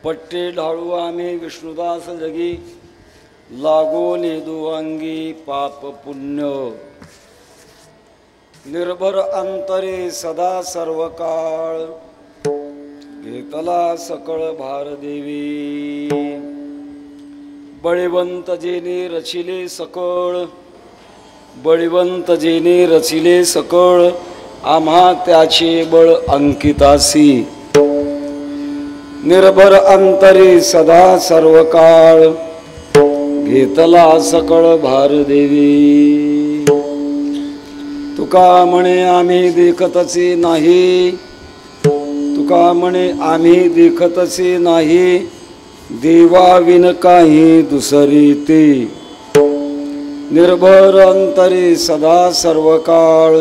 पट्टे ढाळू आम्ही विष्णुदास जगी, लागो नेदू अंगी पाप पुण्य, निर्भर अंतरे सदा सर्व काळ, घेतला सकळ भार देवी, बळीवंत जेने रचिले सकळ, बळीवंत जेने रचिले सकळ, आम्हा त्याचे बळ अंकितासी, निर्भर अंतरे सदा सर्व काळ, घेतला सकळ भार देवी. तुका म्हणे आम्ही देखतचे नाही, तुका म्हणे आम्ही देखतचे नाही, देवाविन काही दुसरी ते, निर्भर अंतरे सदा सर्व काळ,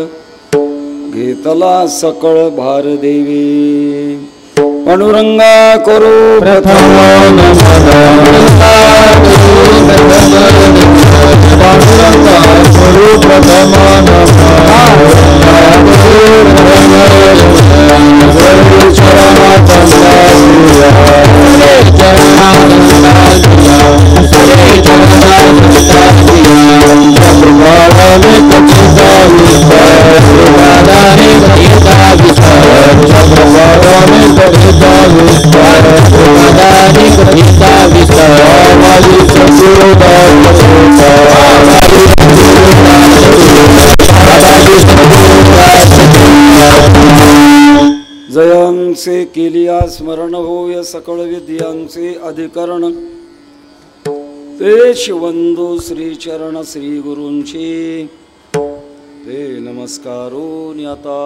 घेतला सकळ भार देवी. पांडुरंगा करू प्रथम जयांचे केलिया स्मरण होय सकळ विद्यांचे अधिकरण, ते शिवंदो श्री चरण श्री गुरूंचे, ते नमस्कारो न्याता.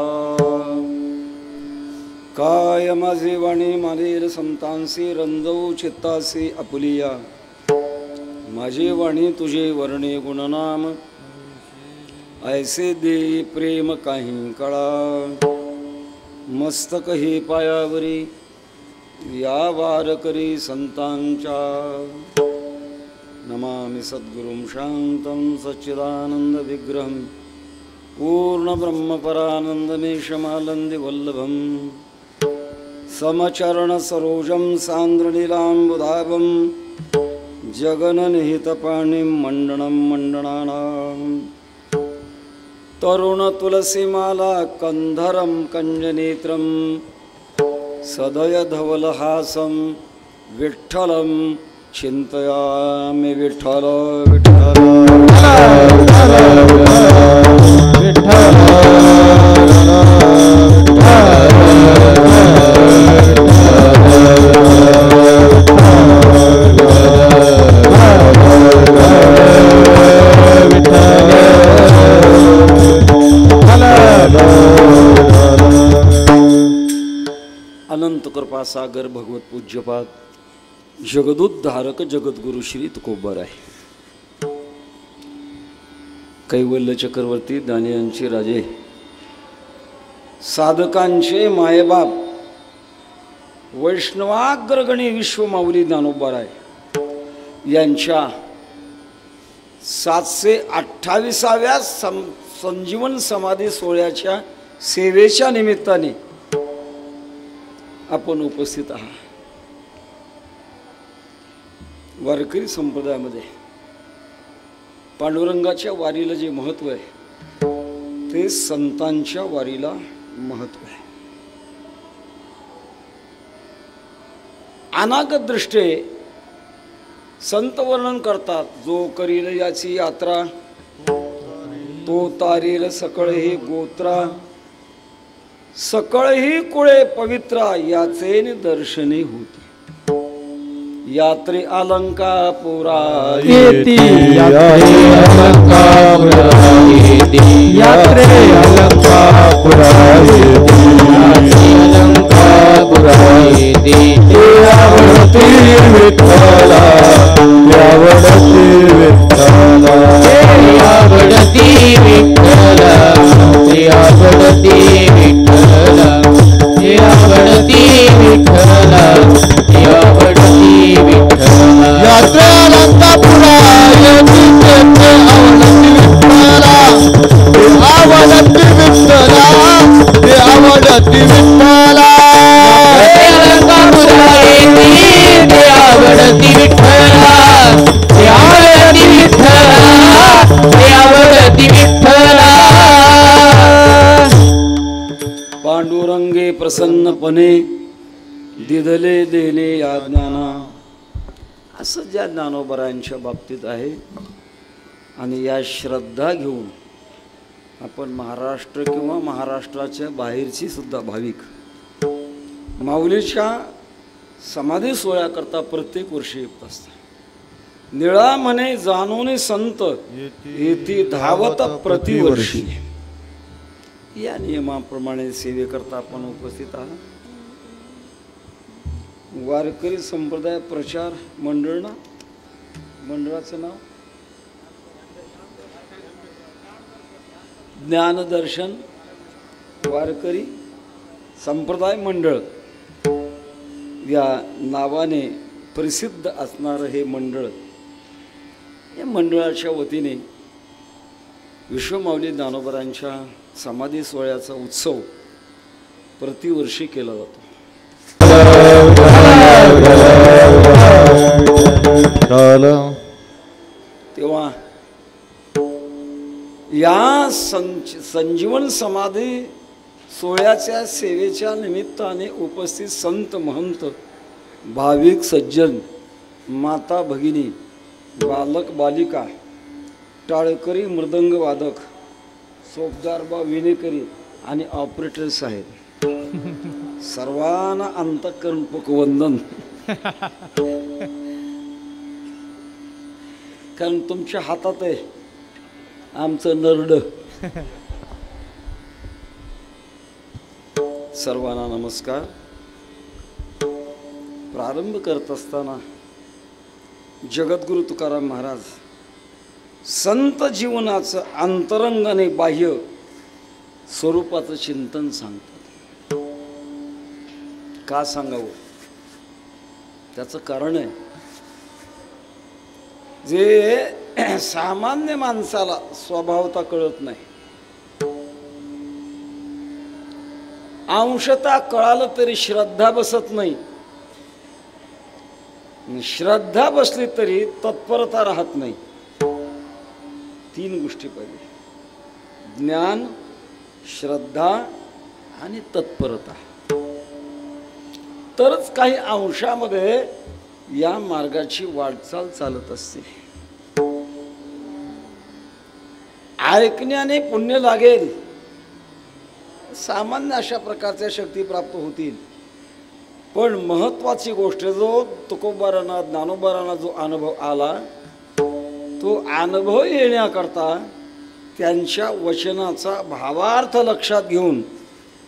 काय माझे वाणी मानेर संतांसी, रंजवू चित्तासी आपुलिया, माझे वाणी तुझे वर्णे गुणनाम, ऐसे दे प्रेम काही कळा. मस्तक हे पायावरी या वार करी संतांच्या, नमामि सद्गुरुं शांतं सच्चिदानंद विग्रहं, पूर्ण ब्रह्म परानंदमेशमालंदि वल्लभं, समचरण सरोजं सान्द्रनीलाम्बुधावं, जगन्निहितपाणिं मण्डनं मण्डनानां. तरुण तुलसीमाला कंधरं कंजनेत्रं, सदय धवलहासं विठ्ठलं चिंतयामि. विठ्ठल विठ्ठल अनंत कृपा सागर भगवत पूज्यपाद जगदुद्धारक जगद्गुरु श्री तुकोबर आहे. कैवल्य चक्रवर्ती दानियांचे राजे, साधकांचे मायबाप, वैष्णवाग्रगणी विश्वमाऊली ज्ञानोबा आहे यांच्या 728व्या संजीवन समाधी सोहळ्याच्या सेवेच्या निमित्ताने आपण उपस्थित आहात. वारकरी संप्रदायामध्ये पांडुरंगाच्या वारीला जे महत्त्व आहे ते संतांच्या वारीला महत्त्व आहे. अनागत दृष्टे संत वर्णन करतात, जो करील याची यात्रा तो तारील सकळ ही गोत्रा, सकळ ही कुळे पवित्रा याचे दर्शनी होती. यात्रे अलंकापुरा येती, यात्रे अलंकापुरा येती, यात्रे अलंकापुरा येती, यात्रे अलंकापुरा येती. यावडती विठ्ठला, यावडती विठ्ठला, यावडती विठ्ठला, यावडती विठ्ठला, यावडती विठ्ठला, यावडती विठ्ठला. यात्रे अलंकापुरा येती, आवडती विठ्ठला, आवडती विठ्ठला, आवडती विठ्ठला. अलंकापुरा येती, आपणे दिधले देणे या ज्ञाना, असं ज्या ज्ञानोबरायांच्या बाबतीत आहे. आणि या श्रद्धा घेऊन आपण महाराष्ट्र किंवा महाराष्ट्राच्या बाहेरची सुद्धा भाविक माऊलीच्या समाधी सोहळ्याकरता प्रत्येक वर्षी येत असतात. निळा म्हणे जाणून संत येती धावत प्रतिवर्षी. या नियमाप्रमाणे सेवेकरता आपण उपस्थित आहात. वारकरी संप्रदाय प्रचार मंडळ ना, मंडळाचं नाव ज्ञानदर्शन वारकरी संप्रदाय मंडळ या नावाने प्रसिद्ध असणारं हे मंडळ, या मंडळाच्या वतीने विश्वमाऊली ज्ञानोबरांच्या समाधी सोहळ्याचा उत्सव प्रतिवर्षी केला जातो. तेव्हा या संजीवन समाधी सोहळ्याच्या सेवेच्या निमित्ताने उपस्थित संत महंत भाविक सज्जन माता भगिनी बालक बालिका टाळकरी मृदंग वादक सोपदारबा विनेकरी आणि ऑपरेटर्स आहेत, सर्वांना अंतःकरणपूर्वक वंदन. कारण तुमच्या हातात आहे आमचं नरड. सर्वांना नमस्कार. प्रारंभ करत असताना जगद्गुरु तुकाराम महाराज संत जीवनाचं अंतरंग आणि बाह्य स्वरूपाचं चिंतन सांगतात. का सांगावं? त्याचं कारण आहे, जे सामान्य माणसाला स्वभावता कळत नाही, अंशता कळालं तरी श्रद्धा बसत नाही, श्रद्धा बसली तरी तत्परता राहत नाही. तीन गोष्टी पाहिजे: ज्ञान, श्रद्धा आणि तत्परता. तरच काही अंशामध्ये या मार्गाची वाटचाल चालत असते. ऐकण्याने पुण्य लागेल, सामान्य अशा प्रकारच्या शक्ती प्राप्त होतील. पण महत्वाची गोष्ट, जो तुकोबारांना ज्ञानोबारांना जो अनुभव आला, तो अनुभव येण्याकरता त्यांच्या वचनाचा भावार्थ लक्षात घेऊन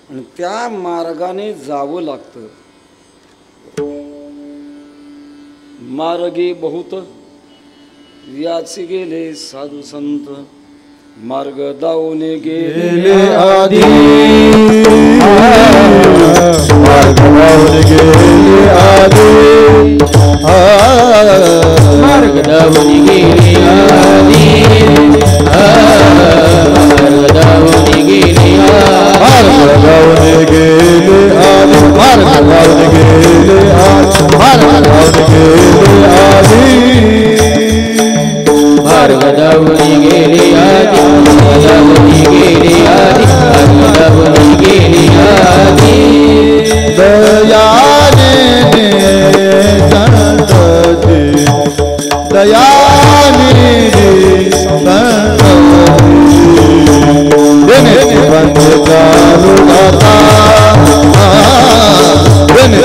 आणि त्या मार्गाने जावं लागतं. मार्गे बहुत याचे गेले साधू संत, मार्ग दावने गेले आधी, मार्ग दावने गेले आधी, मार्ग दावने गेले आधी, मार्ग दावने गेले आधी, मार्ग दावने गेले आधी, मार्ग दावने गेले आधी, मार्ग दावने गेले आधी, मार्ग दावने गेले आधी, दावने गेले आधी, दावने गेले आधी. दयाने संतती, दयाने संतती, बंद चालू जाता, बंद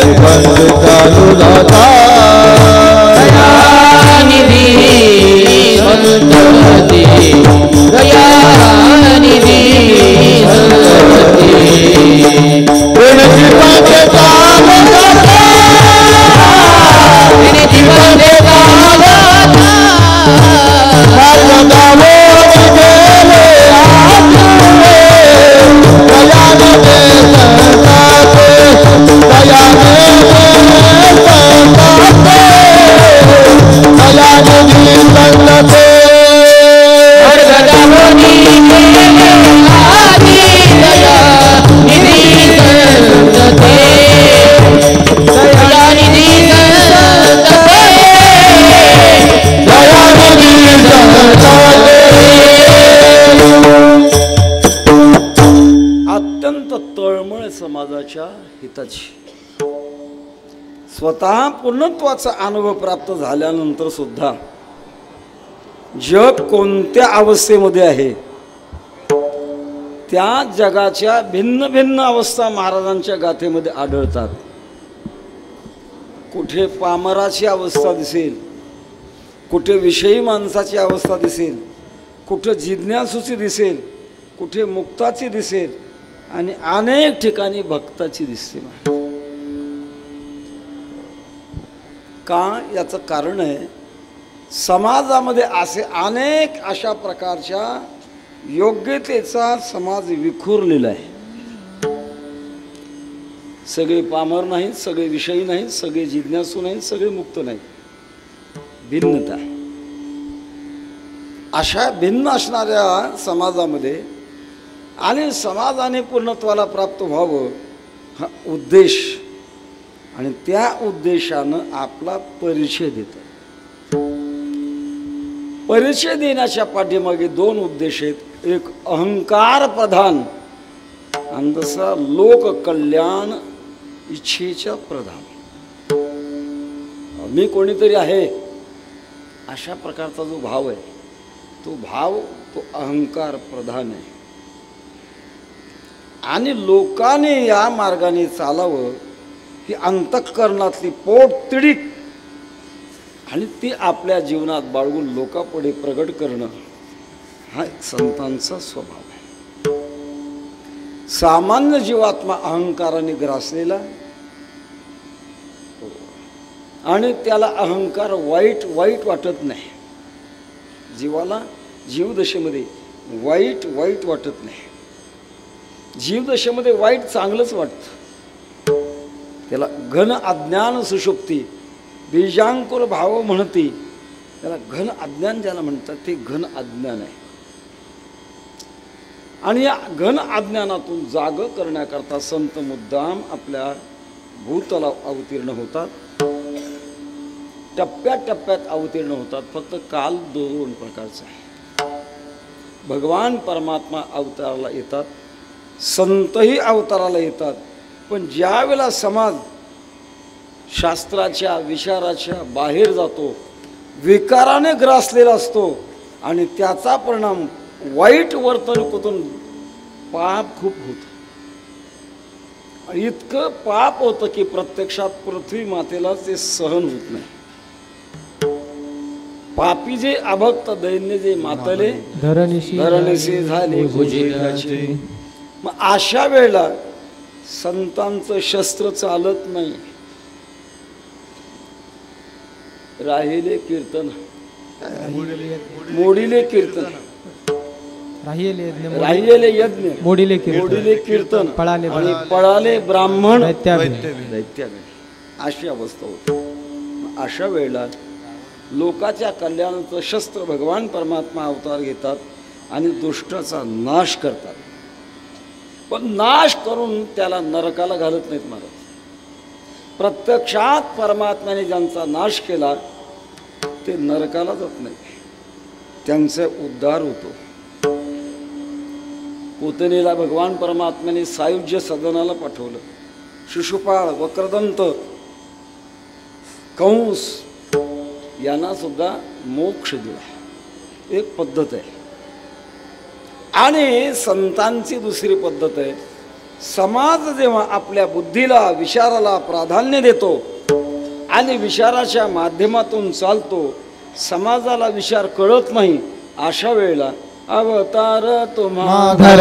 चालू जाता. संतती, दयानिधी संतती, प्रणजीवंत कालदाता, प्रणजीवंत कालदाता, मार्ग दावून गेले आतुरे, दयानिधी संतती, दयानिधी संतती. स्वतः पूर्णत्वाचा अनुभव प्राप्त झाल्यानंतर सुद्धा जग कोणत्या अवस्थेमध्ये आहे त्या जगाच्या भिन्न भिन्न अवस्था महाराजांच्या गाथेमध्ये आढळतात. कुठे पामराची अवस्था दिसेल, कुठे विषयी माणसाची अवस्था दिसेल, कुठे जिज्ञासूची दिसेल, कुठे मुक्ताची दिसेल आणि अनेक ठिकाणी भक्ताची दिसते. का? याचं कारण आहे समाजामध्ये असे अनेक अशा प्रकारच्या योग्यतेचा समाज विखुरलेला आहे. सगळे पामर नाहीत, सगळे विषयी नाहीत, सगळे जिज्ञासू नाहीत, सगळे मुक्त नाहीत. भिन्नता. अशा भिन्न असणाऱ्या समाजामध्ये आणि समाजाने पूर्णत्वाला प्राप्त व्हावं हा उद्देश आणि त्या उद्देशानं आपला परिचय देतात. परिचय देण्याच्या पाठीमागे दोन उद्देश आहेत. एक अहंकार प्रधान आणि दुसरा लोककल्याण इच्छेच्या प्रधान. मी कोणीतरी आहे अशा प्रकारचा जो भाव आहे तो भाव तो अहंकार प्रधान आहे. आणि लोकांनी या मार्गाने चालावं ही अंतःकरणातली पोटतिडीक आणि ती आपल्या जीवनात बाळगून लोकांपुढे प्रगट करणं हा एक संतांचा स्वभाव आहे. सामान्य जीवात्मा अहंकाराने ग्रासलेला आणि त्याला अहंकार वाईट वाटत नाही. जीवाला जीवदशेमध्ये वाईट वाटत नाही. जीवदशेमध्ये वाईट चांगलंच वाटतं. त्याला घन अज्ञान सुषुप्ती बीजांकुर भाव म्हणती. त्याला घन अज्ञान ज्याला म्हणतात ते घन अज्ञान आहे. आणि या घन अज्ञानातून जाग करण्याकरता संत मुद्दाम आपल्या भूतला अवतीर्ण होतात. टप्प्याटप्प्यात अवतीर्ण होतात. फक्त काल दोन प्रकारचा आहे. भगवान परमात्मा अवताराला येतात, संतही अवताराला येतात. पण ज्या वेळेला समाज शास्त्राच्या विचाराच्या बाहेर जातो, विकाराने ग्रासलेला असतो आणि त्याचा परिणाम वाईट वर्तणुकीतून पाप खूप होतं. इतकं पाप होतं की प्रत्यक्षात पृथ्वी मातेला ते सहन होत नाही. पापी जे अभक्त दैन्य जे मातले धरणीशी झाले भुजबळाचे. मग अशा वेळेला संतांचं शस्त्र चालत नाही. राहिले कीर्तन मोडीले कीर्तन राहिलेले यज्ञ मोडीले कीर्तन आणि पळाले ब्राह्मण दैत्यावे. अशी अवस्था होती. अशा वेळेला लोकाच्या कल्याणाचं शस्त्र भगवान परमात्मा अवतार घेतात आणि दुष्टाचा नाश करतात. पण नाश करून त्याला नरकाला घालत नाहीत महाराज. प्रत्यक्षात परमात्म्याने ज्यांचा नाश केला ते नरकाला जात नाही, त्यांचा उद्धार होतो. पुतनेला भगवान परमात्म्याने सायुज्य सदनाला पाठवलं. शिशुपाळ, वक्रदंत, कंस यांना सुद्धा मोक्ष दिला. एक पद्धत आहे. आणि संतांची दुसरी पद्धत आहे. समाज जेव्हा आपल्या बुद्धीला विचाराला प्राधान्य देतो आणि विचाराच्या माध्यमातून चालतो, समाजाला विचार कळत नाही, अशा वेळेला अवतार तुम्हा अवतार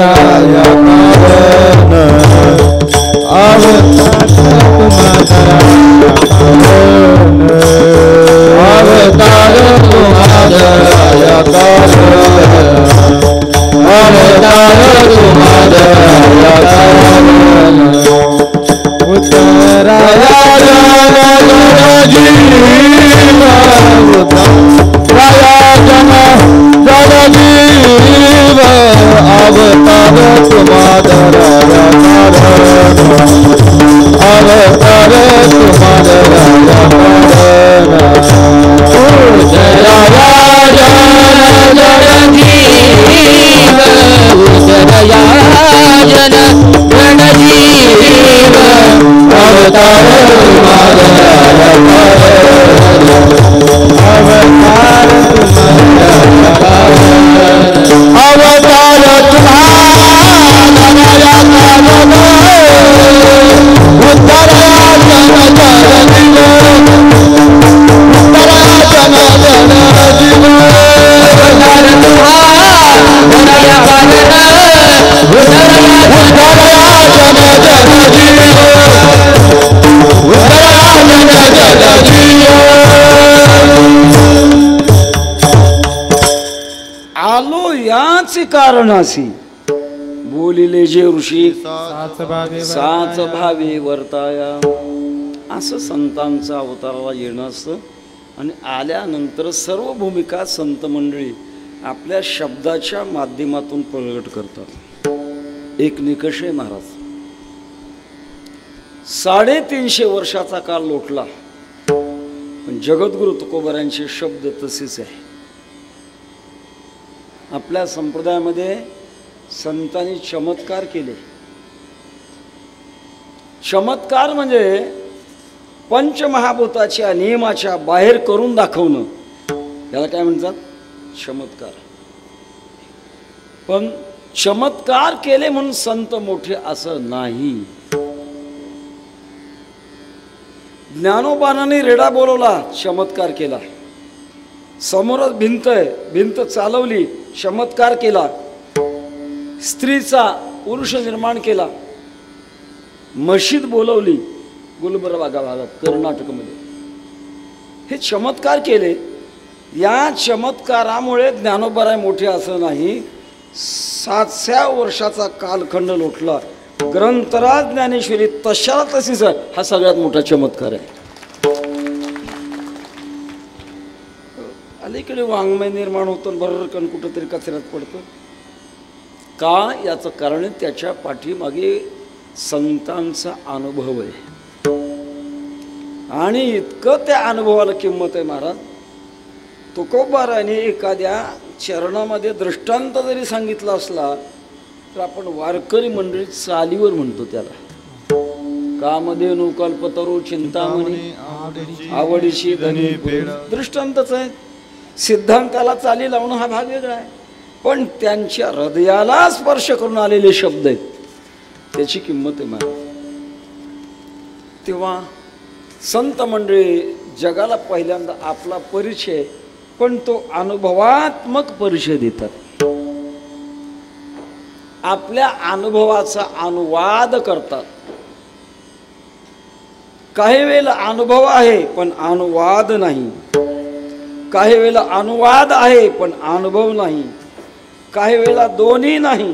तुम्हारा नानासी कारणासी बोलिले जे ऋषी साच भावे वर्ताया. असं संतांचा अवताराला येणं असतं. आणि आल्यानंतर सर्व भूमिका संत मंडळी आपल्या शब्दाच्या माध्यमातून प्रगट करतात. एक निकष आहे महाराज, 350 वर्षाचा काळ लोटला पण जगद्गुरु तुकोबारायांचे शब्द तसेच आहे. आपल्या संप्रदायामध्ये संतांनी चमत्कार केले. चमत्कार म्हणजे पंचमहाभूताच्या नियमाच्या बाहेर करून दाखवणं, याला काय म्हणतात? चमत्कार. पण चमत्कार केले म्हणून संत मोठे असं नाही. ज्ञानोबांनी रेडा बोलवला, चमत्कार केला. समोरच भिंत आहे, भिंत चालवली, चमत्कार केला. स्त्रीचा पुरुष निर्माण केला. मशीद बोलवली गुलबर्गा भागात कर्नाटकमध्ये, हे चमत्कार केले. या चमत्कारामुळे ज्ञानोबराय मोठे असं नाही. 700 वर्षाचा कालखंड लोटला. ग्रंथराज ज्ञानेश्वरी तशाला तशीच आहे. हा सगळ्यात मोठा चमत्कार आहे. अलीकडे वाङ्मय निर्माण होतं, भरकन कुठंतरी कचऱ्यात पडतं का? याचं कारण त्याच्या पाठीमागे संतांचा अनुभव आहे. आणि इतकं त्या अनुभवाला किंमत आहे महाराज. तुकोबाराने एखाद्या चरणामध्ये दृष्टांत जरी सांगितला असला तर आपण वारकरी मंडळी चालीवर म्हणतो त्याला. कामधेनु कल्पतरू चिंतामणी आवडीची धनी दृष्टांतच आहे. सिद्धांताला चाली लावणं हा भाग वेगळा आहे. पण त्यांच्या हृदयाला स्पर्श करून आलेले शब्द आहेत, त्याची किंमत आहे महाराज. तेव्हा संत मंडळी जगाला पहिल्यांदा आपला परिचय, पण तो अनुभवात्मक परिचय देतात. आपल्या अनुभवाचा अनुवाद करतात. काही वेळेला अनुभव आहे पण अनुवाद नाही. काही वेळेला अनुवाद आहे पण अनुभव नाही. काही वेळेला दोन्ही नाही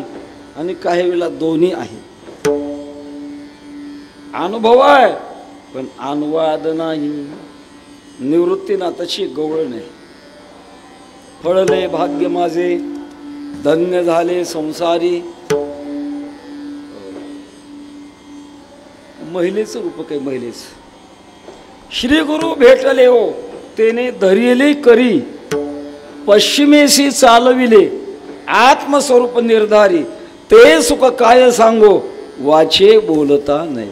आणि काही वेळेला दोन्ही आहे. अनुभव आहे पण अनुवाद नाही. निवृत्तीनाथाची गवळण आहे. फळले भाग्य माझे, धन्य झाले संसारी. महिलेचं रूपक आहे. महिलेचं श्री गुरु भेटले हो तेने धरिले करी, पश्चिमेशी चालविले आत्मस्वरूप निर्धारी. ते सुख काय सांगो वाचे बोलता नाही.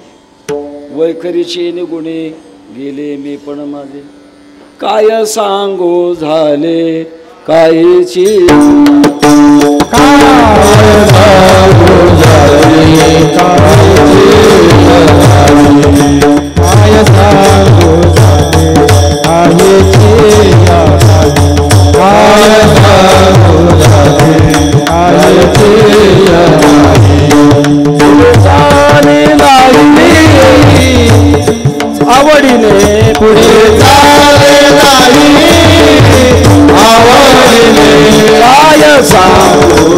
वैखरीचे निगुणे गेले मी पण माझे, काय सांगो झाले कायची. आवडीने पुढे चाले नाही, आवडीने काय सांगू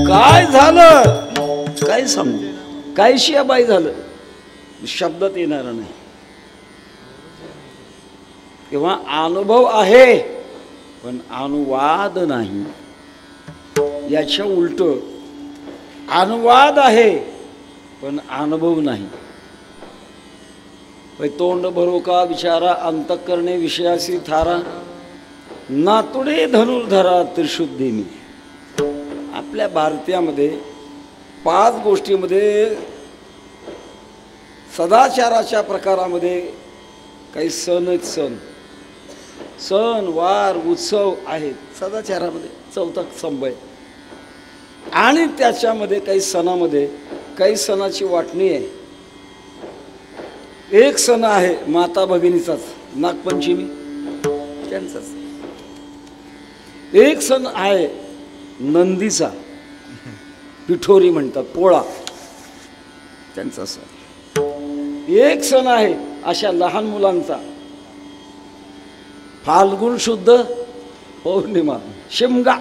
काय झालं, काय सांगू, काय शियाबाई झालं, शब्दात येणार नाही. किंवा अनुभव आहे पण अनुवाद नाही. याच्या उलट अनुवाद आहे पण अनुभव नाही. तोंड भरो का विचारा, अंतःकरणे विषयासी थारा, नातुडे धनुर्धरा त्रिशुद्धी मी. आपल्या भारतीयामध्ये 5 गोष्टीमध्ये सदाचाराच्या प्रकारामध्ये काही सण आहेत. सण वार उत्सव आहेत सदाचारामध्ये. 4था स्तंभ आहे. आणि त्याच्यामध्ये काही सणामध्ये काही सणाची वाटणी आहे. एक सण आहे माता भगिनीचाच, नागपंचमी. त्यांचाच. एक सण आहे नंदीचा, पिठोरी म्हणतात, पोळा, त्यांचा सण. एक सण आहे अशा लहान मुलांचा, फाल्गुन शुद्ध पौर्णिमा, शिमगा.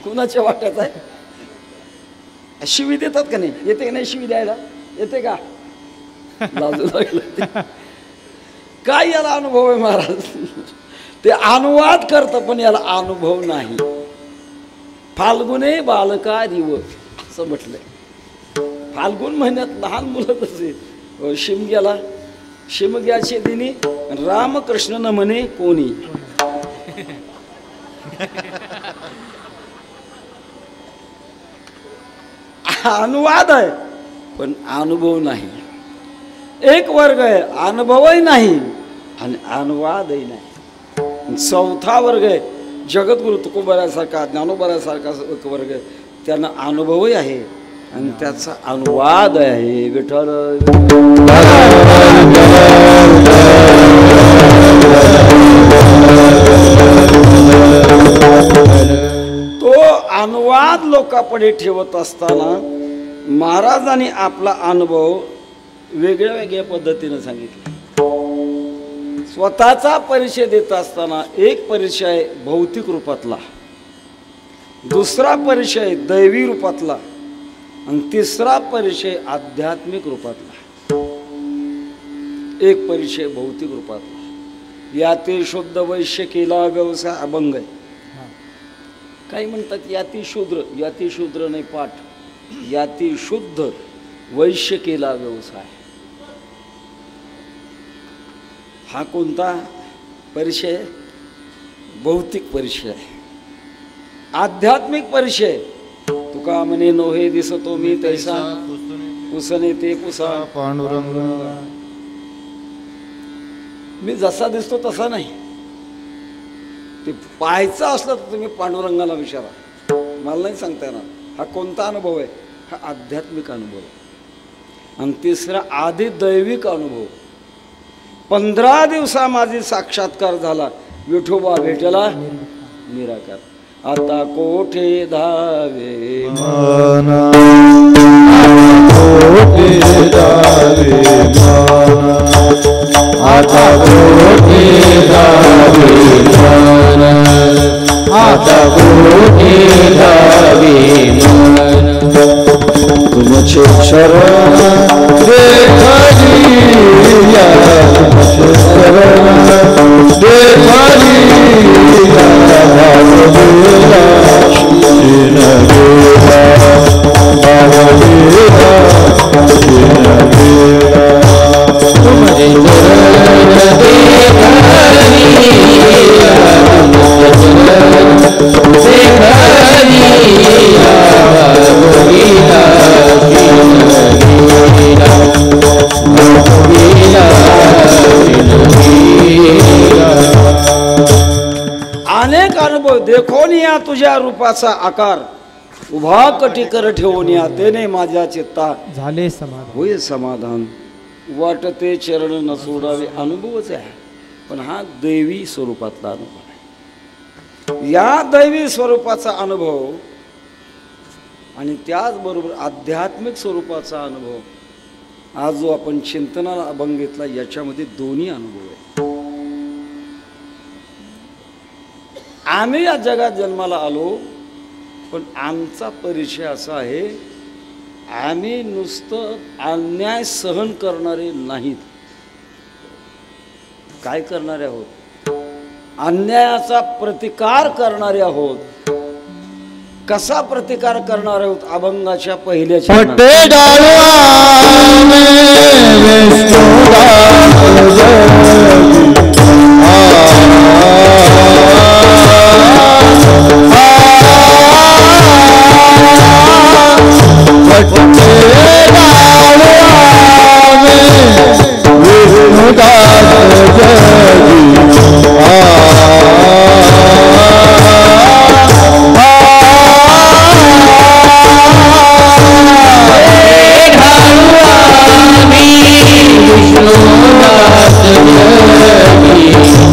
कुणाच्या वाट्यात आहे? शिवी देतात का नाही? येते का नाही शिवी द्यायला? येते का? लाजू लागलं. काय याला अनुभव आहे महाराज? ते अनुवाद करतं पण याला अनुभव नाही. फाल्गुने बालका दिव असं म्हटलंय. फाल्गुन महिन्यात लहान मुलं तसे शिमग्याला, शिमग्याचे दिनी रामकृष्ण न म्हणे कोणी. अनुवाद आहे पण अनुभव नाही. एक वर्ग आहे अनुभवही नाही आणि अनुवादही नाही. चौथा वर्ग आहे जगद्गुरु तुकोबारासारखा, ज्ञानोबारासारखा वर्ग, त्यांना अनुभवही आहे आणि त्याचा अनुवाद आहे. विठ्ठल तो अनुवाद लोकांपुढे ठेवत असताना महाराजांनी आपला अनुभव वेगळ्या वेगळ्या पद्धतीने सांगितला. स्वतःचा परिचय देत असताना एक परिचय भौतिक रूपातला, दुसरा परिचय दैवी रूपातला आणि तिसरा परिचय आध्यात्मिक रूपातला. एक परिचय भौतिक रूपातला. यातील शुद्ध वैश्य केला व्यवसाय अभंग आहे. काही म्हणतात याती शूद्र, याती शूद्र नाही पाठ, याती शुद्ध वैश्य केला व्यवसाय. हा कोणता परिचय? भौतिक परिचय. आध्यात्मिक परिचय तुका म्हणे नोहे दिसतो मी तैसा, पुसणे ते पुसा पांडुरंग. मी जसा दिसतो तसा नाही. ते पाहायचं असलं तर तुम्ही पांडुरंगाला विचारा, मला नाही सांगता येणार. हा कोणता अनुभव आहे? हा आध्यात्मिक अनुभव. आणि तिसरा आधी दैविक अनुभव. 15 दिवसा माझी साक्षात्कार झाला, विठोबा भेटला निराकार. आता कोठे धावे मना, कोठे धावे मना, आता कोठे धावे मना, आता कोठे धावे मना. तुमचे शरण देखलिया, तुमचे शरण देखलिया, भावलेला शिन गेला, भावलेला शिन गेला. तुमचे शरण देखलिया, तुमचे शरण देखलिया, भावलेला अनेक अनुभव देखोन या तुझ्या रूपाचा आकार, उभा कटी कर ठेवून या तेने माझ्या चित्ता झाले समाधान. होय समाधान. वाटते चरण न सोडावे अनुभवच आहे, पण हा दैवी स्वरूपातला अनुभव आहे. या दैवी स्वरूपाचा अनुभव आणि त्याचबरोबर आध्यात्मिक स्वरूपाचा अनुभव, आज जो आपण चिंतनाला अभंग घेतला, याच्यामध्ये दोन्ही अनुभव आहे. आम्ही या जगात जन्माला आलो, पण आमचा परिचय असा आहे, आम्ही नुसतं अन्याय सहन करणारे नाहीत. काय करणारे आहोत? अन्यायाचा प्रतिकार करणारे आहोत. कसा प्रतिकार करणार आहोत? अभंगाच्या पहिल्या चरणात. पट्टे डाळवा में विष्णुदास जगी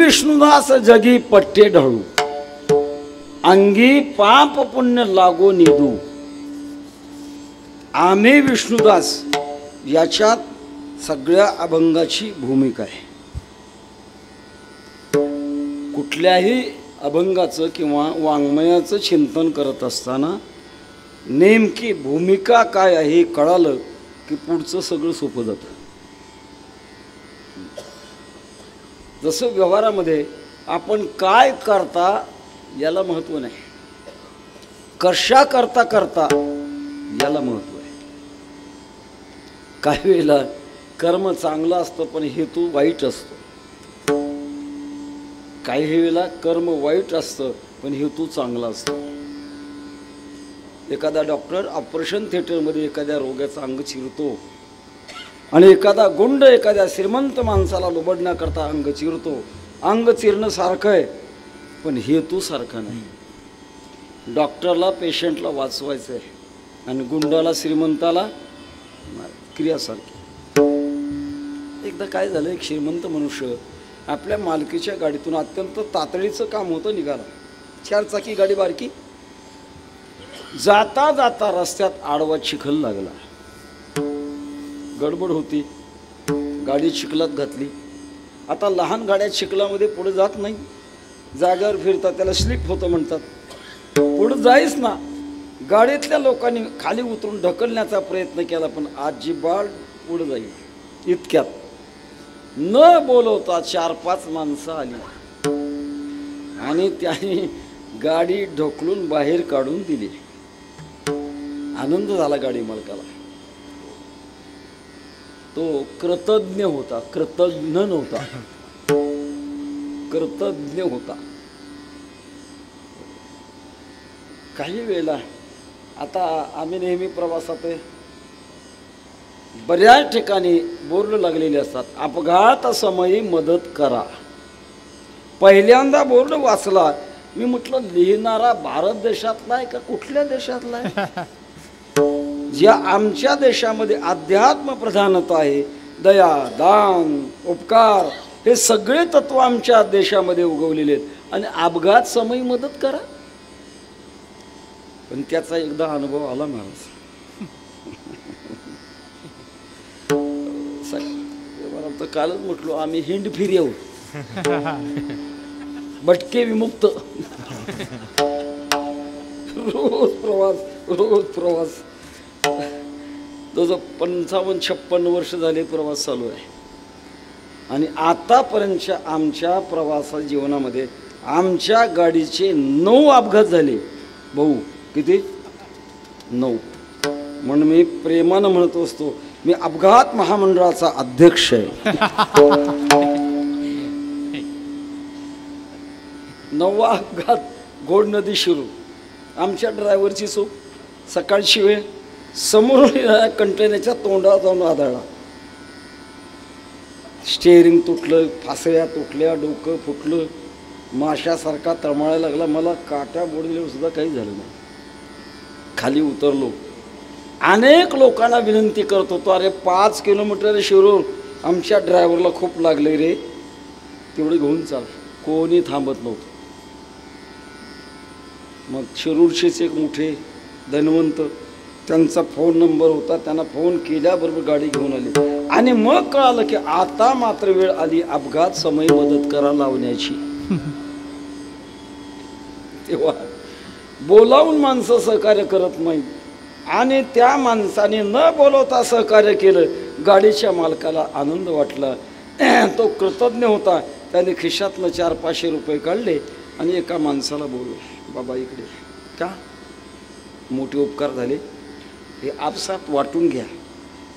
विष्णुदास जगी पट्टे ढळू, अंगी पाप पुण्य लागो निदू. आम्ही विष्णुदास याच्यात सगळ्या अभंगाची भूमिका आहे. कुठल्याही अभंगाचं किंवा वाङ्मयाचं चिंतन करत असताना नेमकी भूमिका काय आहे कळालं की पुढचं सगळं सोपं जातं. जसं व्यवहारामध्ये आपण काय करता याला महत्त्व नाही, कशा करता करता याला महत्त्व आहे. काही वेळेला कर्म चांगलं असतं पण हेतू वाईट असतो, काही वेळेला कर्म वाईट असतं पण हेतू चांगला असतो. एखादा डॉक्टर ऑपरेशन थिएटरमध्ये एखाद्या रोग्याचं अंग चिरतो आणि एखादा गुंड एखाद्या श्रीमंत माणसाला लुबडण्याकरता अंग चिरतो. अंग चिरणं सारखं आहे पण हेतू सारखा नाही. डॉक्टरला पेशंटला वाचवायचं आहे आणि गुंडाला श्रीमंताला क्रियासारखी. एकदा काय झालं, एक श्रीमंत मनुष्य आपल्या मालकीच्या गाडीतून अत्यंत तातडीचं काम होतं निघाला. 4 चाकी गाडी बारकी. जाता जाता रस्त्यात आडवा चिखल लागला. गडबड होती, गाडी चिखलात घातली. आता लहान गाड्या चिखलामध्ये पुढे जात नाही, जागेवर फिरतात, त्याला स्लिप होतं म्हणतात. पुढे जाईच ना. गाडीतल्या लोकांनी खाली उतरून ढकलण्याचा प्रयत्न केला पण अजिबात पुढे जाईल. इतक्यात न बोलवता 4-5 माणसं आली आणि त्याने गाडी ढकलून बाहेर काढून दिली. आनंद झाला गाडी मालकाला. तो कृतज्ञ होता, कृतज्ञ नव्हता, कृतज्ञ होता. काही वेळेला आता आम्ही नेहमी प्रवासात आहे, बऱ्याच ठिकाणी बोर्ड लागलेले असतात, अपघात समयी मदत करा. पहिल्यांदा बोर्ड वाचला, मी म्हटलं लिहिणारा भारत देशातला आहे का कुठल्या देशातला आहे? ज्या आमच्या देशामध्ये अध्यात्म प्रधानता आहे, दया, दान, उपकार हे सगळे तत्व आमच्या देशामध्ये उगवलेले आहेत आणि अपघात समयी मदत करा. पण त्याचा एकदा अनुभव आला महाराज. तर कालच म्हटलो आम्ही हिंड फिर येऊ, भटके विमुक्त. रोज प्रवास, रोज प्रवास. जवळ 55-56 वर्ष झाले प्रवास चालू आहे आणि आतापर्यंतच्या आमच्या प्रवासा जीवनामध्ये आमच्या गाडीचे 9 अपघात झाले. भाऊ किती? 9. म्हणून मी प्रेमानं म्हणत असतो मी अपघात महामंडळाचा अध्यक्ष आहे. 9वा अपघात घोड नदी शिरू. आमच्या ड्रायव्हरची चूक. सकाळची वेळ, समोर कंटेनरच्या तोंडावर जाऊन आदळला. स्टेअरिंग तुटलं, फासळ्या तुटल्या, डोकं फुटलं, माशासारखा तळमळायला लागला. मला काट्या बोडल्यावर सुद्धा काही झालं नाही. खाली उतरलो. अनेक लोकांना विनंती करत होतो, अरे 5 किलोमीटर शिरून आमच्या ड्रायव्हरला खूप लागले रे, तेवढं घेऊन चाल. कोणी थांबत नव्हतं. मग शिरूरचेच एक मोठे धनवंत, त्यांचा फोन नंबर होता, त्यांना फोन केल्याबरोबर गाडी घेऊन आली. आणि मग कळालं की आता मात्र वेळ आली अपघात समय मदत करा लावण्याची. तेव्हा बोलावून माणसं सहकार्य करत नाही, आणि त्या माणसाने न बोलवता सहकार्य केलं. गाडीच्या मालकाला आनंद वाटला, तो कृतज्ञ होता. त्याने खिशातनं 400-500 रुपये काढले आणि एका माणसाला बोलवलं, बाबा इकडे का, मोठे उपकार झाले, हे आपसात वाटून घ्या.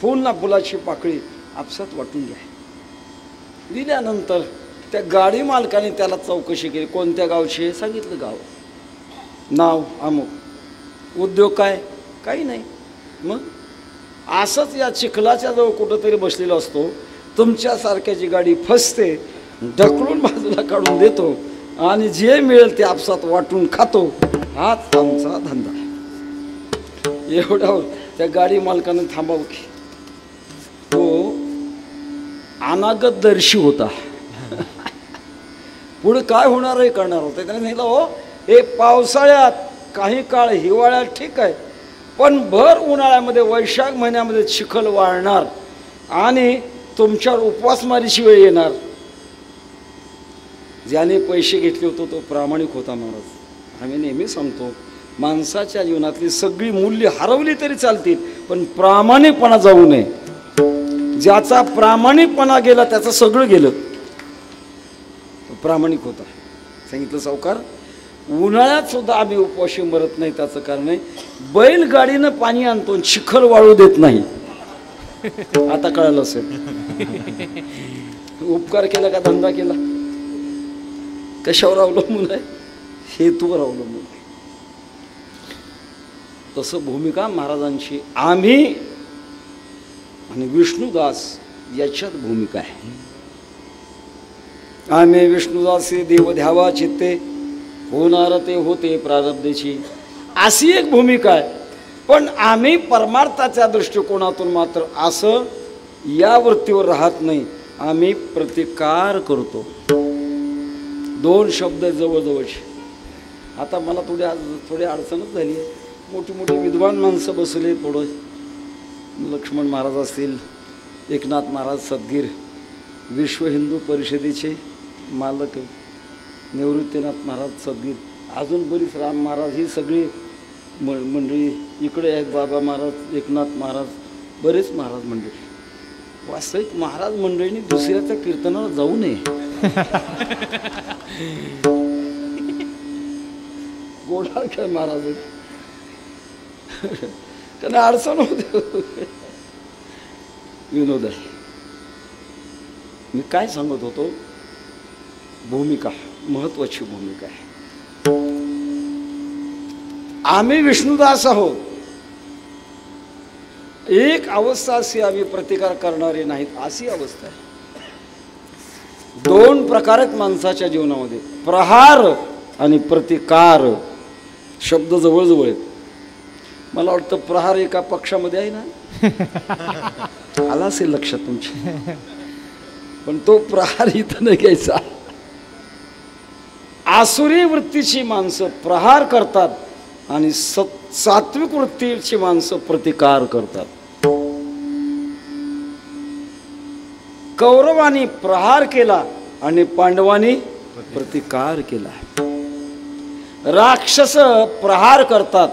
फुल ना फुलाची पाकळी आपसात वाटून घ्या. दिल्यानंतर त्या गाडी मालकाने त्याला चौकशी केली, कोणत्या गावची, सांगितलं गाव, नाव अमुक, उद्योग काय, काही नाही. मग असंच या चिखलाच्या जवळ कुठंतरी बसलेलो असतो, तुमच्यासारख्याची गाडी फसते, ढकलून बाजूला काढून देतो आणि जे मिळेल ते आपसात वाटून खातो, हाच आमचा धंदा. एवढ्यावर त्या गाडी मालकानं थांबावं की, तो अनागतदर्शी होता. पुढे काय होणार आहे करणार होतं. त्याने सांगितलं, हो हे पावसाळ्यात काही काळ, हिवाळ्यात ठीक आहे, पण भर उन्हाळ्यामध्ये वैशाख महिन्यामध्ये चिखल वाळणार आणि तुमच्यावर उपवासमारीची वेळ येणार. ज्याने पैसे घेतले होते तो प्रामाणिक होता महाराज. आम्ही नेहमी सांगतो, माणसाच्या जीवनातली सगळी मूल्य हरवली तरी चालतील, पण प्रामाणिकपणा जाऊ नये. ज्याचा प्रामाणिकपणा गेला त्याचं सगळं गेलं. प्रामाणिक होता. सांगितलं, सावकार उन्हाळ्यात सुद्धा आम्ही उपवाशी मरत नाही, त्याचं कारण आहे बैलगाडीनं पाणी आणतो, चिखल वाळू देत नाही. आता कळालं असेल. उपकार केला का धंदा केला, कशावर अवलंबून आहे, हेतूवर अवलंबून आहे. तसं भूमिका महाराजांची आम्ही आणि विष्णुदास याच्यात भूमिका आहे. आम्ही विष्णुदासी देव ध्यावा चित्ते, होणार ते होते प्रारब्धेची, अशी एक भूमिका आहे. पण आम्ही परमार्थाच्या दृष्टिकोनातून मात्र असं या वृत्तीवर राहत नाही. आम्ही प्रतिकार करतो. दोन शब्द जवळजवळचे. आता मला थोडी अडचणच झाली आहे. मोठी मोठी विद्वान माणसं बसले, थोडं लक्ष्मण महाराज असतील, एकनाथ महाराज सदगीर, विश्व हिंदू परिषदेचे मालक निवृत्तीनाथ महाराज सदगीर, अजून बरीच राम महाराज, ही सगळी मंडळी इकडे आहेत. बाबा महाराज, एकनाथ महाराज, बरेच महाराज मंडळी. वास्तविक महाराज मंडळींनी दुसऱ्याच्या कीर्तनाला जाऊ नये. गोडाळ काय महाराज, त्यांना अडचण होते. विनोद आहे. मी काय सांगत होतो, भूमिका महत्वाची भूमिका आहे. आम्ही विष्णुदास आहोत. एक अवस्था अशी, आम्ही प्रतिकार करणारे नाहीत, अशी अवस्था आहे. दोन प्रकार आहेत माणसाच्या जीवनामध्ये, प्रहार आणि प्रतिकार. शब्द जवळजवळ आहेत. मला वाटतं प्रहार एका पक्षामध्ये आहे ना, आला असेल लक्षात तुमच्या, पण तो प्रहार इथं नाही घ्यायचा. आसुरी वृत्तीची माणसं प्रहार करतात आणि सात्विक वृत्तीची माणसं प्रतिकार करतात. कौरवांनी प्रहार केला आणि पांडवांनी प्रतिकार केला. राक्षस प्रहार करतात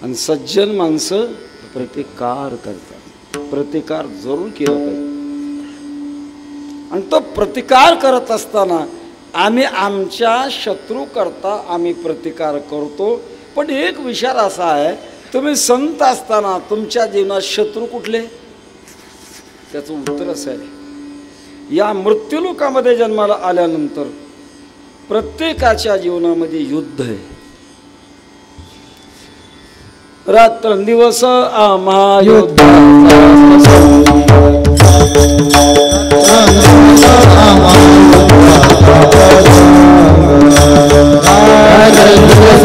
आणि सज्जन माणसं प्रतिकार करतात. प्रतिकार जरूर केला पाहिजे. आणि तो प्रतिकार करत असताना आम्ही आमच्या शत्रू करता आम्ही प्रतिकार करतो. पण एक विचार असा आहे, तुम्ही संत असताना तुमच्या जीवनात शत्रू कुठले, त्याचं उत्तर असं आहे, या मृत्यूलोकामध्ये जन्माला आल्यानंतर प्रत्येकाच्या जीवनामध्ये युद्ध आहे. रात्रंदिवस आम्हा युद्ध, रात्रंदिवस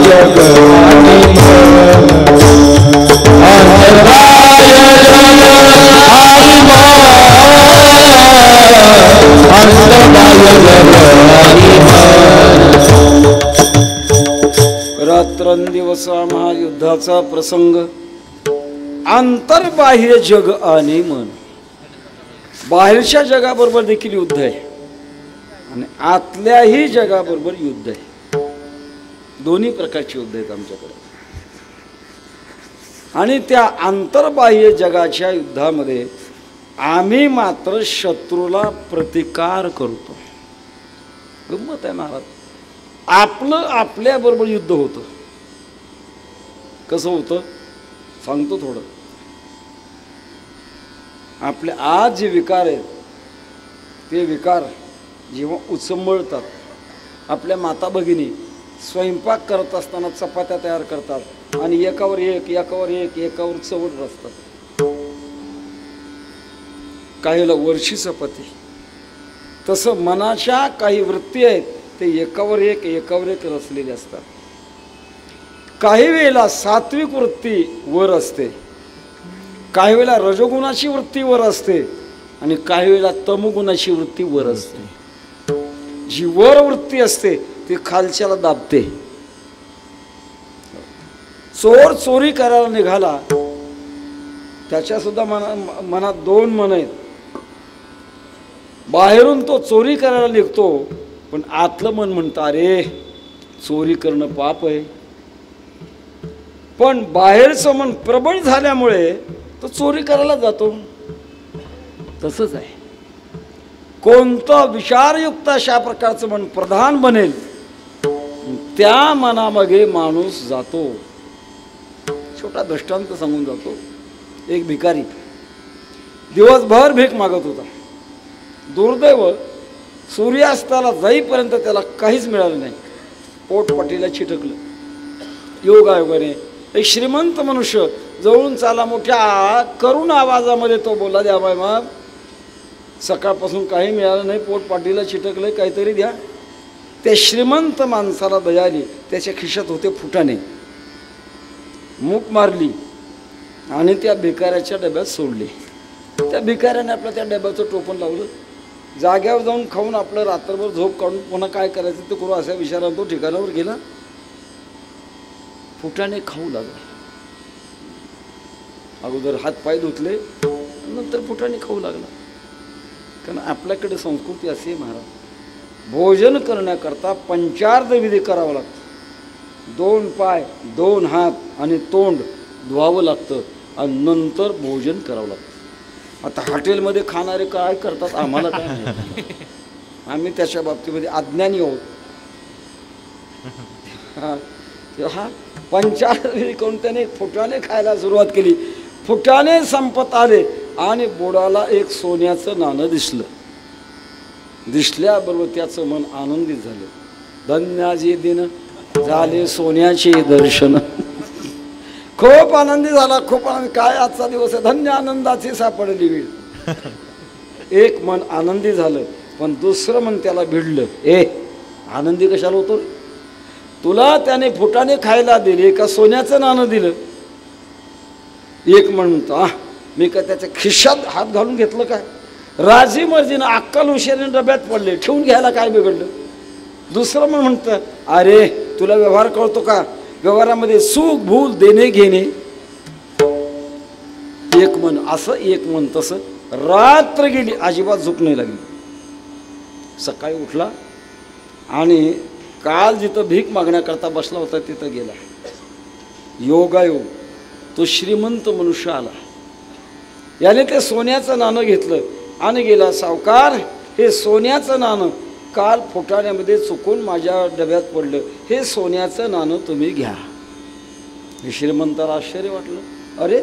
जग आणि मन अंतराय जग आणि मन अंतराय जग आणि मन रात्रंदिवस महायुद्धाचा प्रसंग आंतरबाह्य जग आणि मन बाहेरच्या जगाबरोबर देखील युद्ध आहे आणि आतल्याही जगाबरोबर युद्ध आहे दोन्ही प्रकारचे युद्ध आहेत आमच्याकडे आणि त्या आंतरबाह्य जगाच्या युद्धामध्ये आम्ही मात्र शत्रूला प्रतिकार करतो गंमत आहे महाराज आपलं आपल्याबरोबर युद्ध होतं कसं होतं सांगतो थोडं आपले आज जे विकार आहेत ते विकार जेव्हा उचंबळतात आपल्या माता भगिनी स्वयंपाक करत असताना चपात्या तयार करतात आणि एकावर एक एकावर चवट रचतात काहीला वर्षी चपाती तसं मनाच्या काही वृत्ती आहेत ते एकावर एक रचलेले असतात काही वेळेला सात्विक वृत्ती वर असते काही वेळेला रजोगुणाची वृत्ती वर असते आणि काही वेळेला तमोगुणाची वृत्ती वर असते जी वर वृत्ती असते ती खालच्याला दाबते चोर चोरी करायला निघाला त्याच्या सुद्धा मनात दोन मन आहेत बाहेरून तो चोरी करायला निघतो पण आतलं मन म्हणतं अरे चोरी करणं पाप आहे पण बाहेरचं मन प्रबळ झाल्यामुळे तो चोरी करायला जातो तसंच आहे कोणतं विचारयुक्त अशा प्रकारचं मन प्रधान बनेल त्या मनामागे माणूस जातो छोटा दृष्टांत सांगून जातो एक भिकारी दिवसभर भीक मागत होता दुर्दैव सूर्यास्ताला जाईपर्यंत त्याला काहीच मिळालं नाही पोटपाटीला चिटकलं योगायोगाने एक श्रीमंत मनुष्य जवळून चाला मोठ्या करुण आवाजामध्ये तो बोलला द्या बाय मग सकाळपासून काही मिळालं नाही पोटपाटीला चिटकलंय काहीतरी द्या त्या श्रीमंत माणसाला दया आली त्याच्या खिशात होते फुटाणे मूक मारली आणि त्या भिकाऱ्याच्या डब्यात सोडले त्या भिकाऱ्याने आपलं त्या डब्याचं टोपण लावलं जाग्यावर जाऊन खाऊन आपलं रात्रभर झोप काढून पुन्हा काय करायचं ते करू अशा विचारानं तो ठिकाणावर गेला फुटाणे खाऊ लागला अगोदर हातपाय धुतले नंतर फुटाणे खाऊ लागला कारण आपल्याकडे संस्कृती अशी आहे महाराज भोजन करण्याकरता पंचार्ध विधी करावा लागतो दोन पाय दोन हात आणि तोंड धुवावं लागतं आणि नंतर भोजन करावं लागतं आता हॉटेलमध्ये खाणारे काय करतात आम्हाला काय माहिती आम्ही त्याच्या बाबतीमध्ये अज्ञानी आहोत हा पंचार्ध विधी करून त्याने फुटाणे खायला सुरुवात केली फुटाणे संपत आले आणि बोडाला एक सोन्याचं नाणं दिसल्याबरोबर त्याचं मन आनंदित झालं धन्याजी दिन झाले सोन्याचे दर्शन खूप आनंदी झाला खूप आनंद काय आजचा दिवस आहे धन्य आनंदाची सापडली वेळ एक मन आनंदी झालं पण दुसरं मन त्याला भिडलं आनंदी कशाला होतो तुला त्याने फुटाणे खायला दिले का सोन्याचं नाणं दिलं एक म्हणतो मी का त्याच्या खिशात हात घालून घेतलं काय राजी मर्जीनं अक्कल हुशारीने डब्यात पडले ठेवून घ्यायला काय बिघडलं दुसरं म्हणतं अरे तुला व्यवहार कळतो का व्यवहारामध्ये सुख भूल देणे घेणे एक मन असं एक मन तसं रात्र गेली अजिबात झोप नाही लागली सकाळी उठला आणि काल जिथं भीक मागण्याकरता बसला होता तिथं गेला योगायोग तो श्रीमंत मनुष्य आला याने ते सोन्याचं नाणं घेतलं आणि गेला सावकार हे सोन्याचं नाणं काल फुटाण्यामध्ये चुकून माझ्या डब्यात पडलं हे सोन्याचं नाणं तुम्ही घ्या श्रीमंताला आश्चर्य वाटलं अरे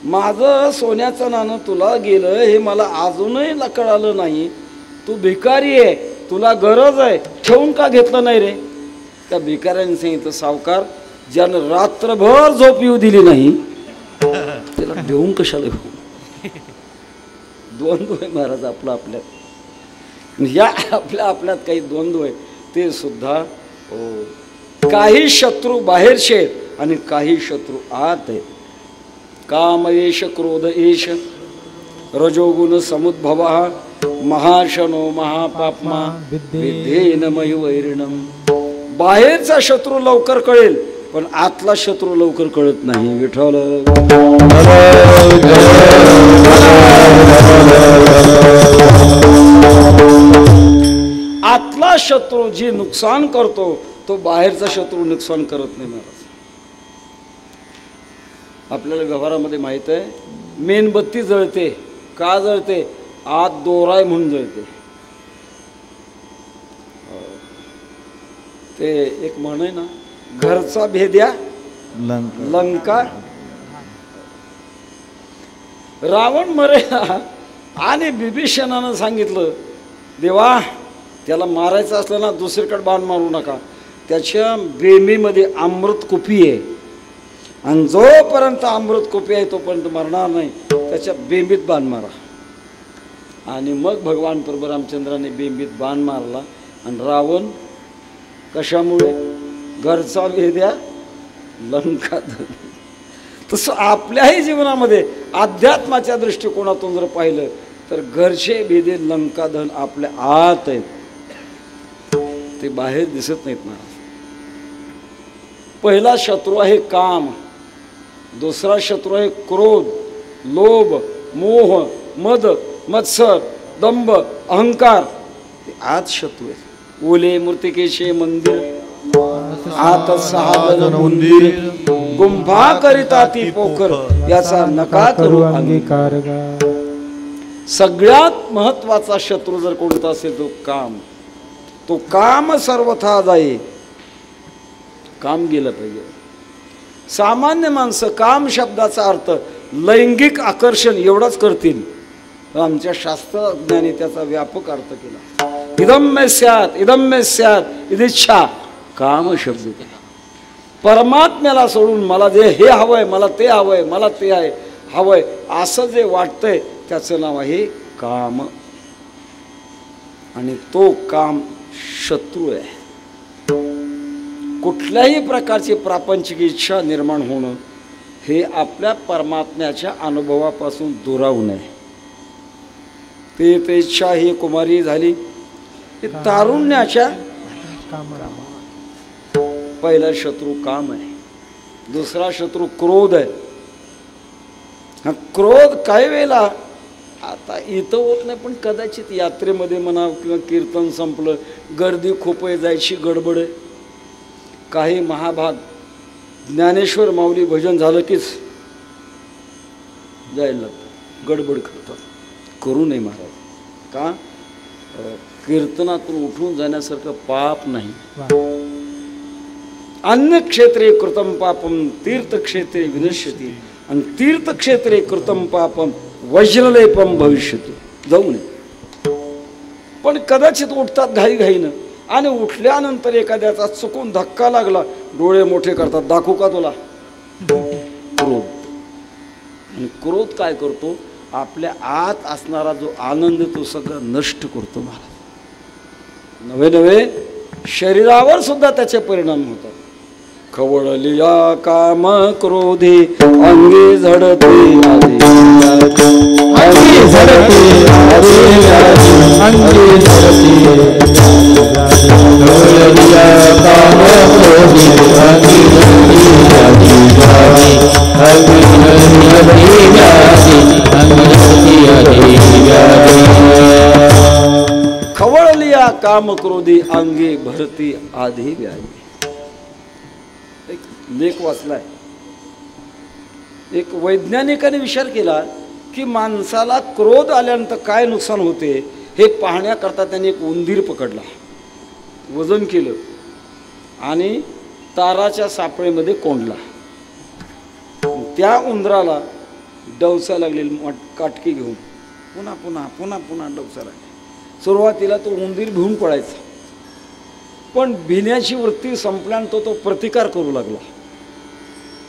माझं सोन्याचं नाणं तुला गेलं हे मला अजूनही कळालं नाही तू भिकारी आहे तुला गरज आहे ठेवून का घेतलं नाही रे त्या भिकाऱ्याने सांगितलं सावकार ज्यानं रात्रभर झोप येऊ दिली नाही त्याला देऊन कशाला घेऊ द्वंद्व आहे महाराज आपलं आपल्यात या आपल्यात काही द्वंद्व आहे ते सुद्धा काही शत्रू बाहेरचे आहेत आणि काही शत्रू आत आहेत. काम एष क्रोध एष रजोगुण समुद्भव महाशनो महापापमा विद्धेन मयुवैरिणम. बाहेरचा शत्रू लवकर कळेल पण आतला शत्रू लवकर कळत नाही. विठ्ठल आतला शत्रू जी नुकसान करतो तो बाहेरचा शत्रू नुकसान करत नाही. महाराज आपल्याला व्यवहारामध्ये माहित आहे मेणबत्ती जळते. का जळते? आत दोराय म्हणून जळते. ते एक म्हण आहे ना, घरचा भेद्या लंका. रावण मरेला आणि बिभीषणानं सांगितलं देवा त्याला मारायचं असलं ना दुसरीकडे बाण मारू नका, त्याच्या बेंबीमध्ये अमृत कुपी आहे आणि जोपर्यंत अमृत कुपी आहे तोपर्यंत मरणार नाही, त्याच्या बेंबीत बाण मारा. आणि मग भगवान प्रभू रामचंद्राने बेंबीत बाण मारला आणि रावण कशामुळे? घरचा भेद्या लंका. तसं आपल्याही जीवनामध्ये अध्यात्माच्या दृष्टिकोनातून जर पाहिलं तर घरचे भेदे लंकाधन आपल्या आत आहेत, ते बाहेर दिसत नाहीत. ना पहिला शत्रू आहे काम, दुसरा शत्रू आहे क्रोध, लोभ, मोह, मद, मत्सर, दंभ, अहंकार. ते आत शत्रू आहेत. ओले मूर्तिकेशे मंदिर आत सहादन मंदिर गुंफा करिता ती पोखर याचा नका करू अंगीकार. सगळ्यात महत्वाचा शत्रू जर कोणता असेल तो काम. तो काम सर्वथा जाई. काम गेलं पाहिजे. सामान्य माणसं काम शब्दाचा अर्थ लैंगिक आकर्षण एवढाच करतील. आमच्या शास्त्रज्ञांनी त्याचा व्यापक अर्थ केला. इदम मे स्यात् इदम मे स्यात् इदिच्छा काम शब्द केला. परमात्म्याला सोडून मला जे हे हवंय, मला ते हवंय, मला ते आहे हवंय असं जे वाटतंय त्याचं नाव आहे काम. आणि तो काम शत्रू आहे. कुठल्याही प्रकारची प्रापंचिक इच्छा निर्माण होणं हे आपल्या परमात्म्याच्या अनुभवापासून दुरावू नये. ते इच्छा ही कुमारी झाली. तारुण्याच्या पहिला शत्रू काम आहे, दुसरा शत्रू क्रोध आहे. हा क्रोध काही वेळेला आता इथं होत नाही पण कदाचित यात्रेमध्ये म्हणा किंवा कीर्तन संपलं, गर्दी खूप आहे, जायची गडबड आहे. काही महाभाग ज्ञानेश्वर माऊली भजन झालं कीच जायला लागतं, गडबड करतात. करू नये महाराज. का? कीर्तनातून उठून जाण्यासारखं पाप नाही. अन्य क्षेत्रे कृतम पापम तीर्थक्षेत्रे विनश्यती आणि तीर्थक्षेत्रे कृतम पापम वज्रलेपम भविष्यती. जाऊ नये. पण कदाचित उठतात घाईघाईनं आणि उठल्यानंतर एखाद्याचा चुकून धक्का लागला, डोळे मोठे करतात, दाखवू का तुला? क्रोध. आणि क्रोध काय करतो? आपल्या आत असणारा जो आनंद तो सगळं नष्ट करतो. महाराज नवे नवे शरीरावर सुद्धा त्याचे परिणाम होतात. खवळलिया काम क्रोधी अंगी झडते आधी अंगी झडते अंगी झडते खवळलिया काम क्रोधी अंगी खवळलिया काम क्रोधी अंगी भरती आधी व्याधी. एक लेख वाचलाय. एक वैज्ञानिकाने विचार केला की माणसाला क्रोध आल्यानंतर काय नुकसान होते हे पाहण्याकरता त्यांनी एक उंदीर पकडला, वजन केलं आणि ताराच्या सापळेमध्ये कोंडला. त्या उंदराला डवसा लागलेली काटकी घेऊन पुन्हा पुन्हा पुन्हा पुन्हा डवसा लागली. सुरुवातीला तो उंदीर भिवून पडायचा, पण भिण्याची वृत्ती संपल्यानंतर तो प्रतिकार करू लागला.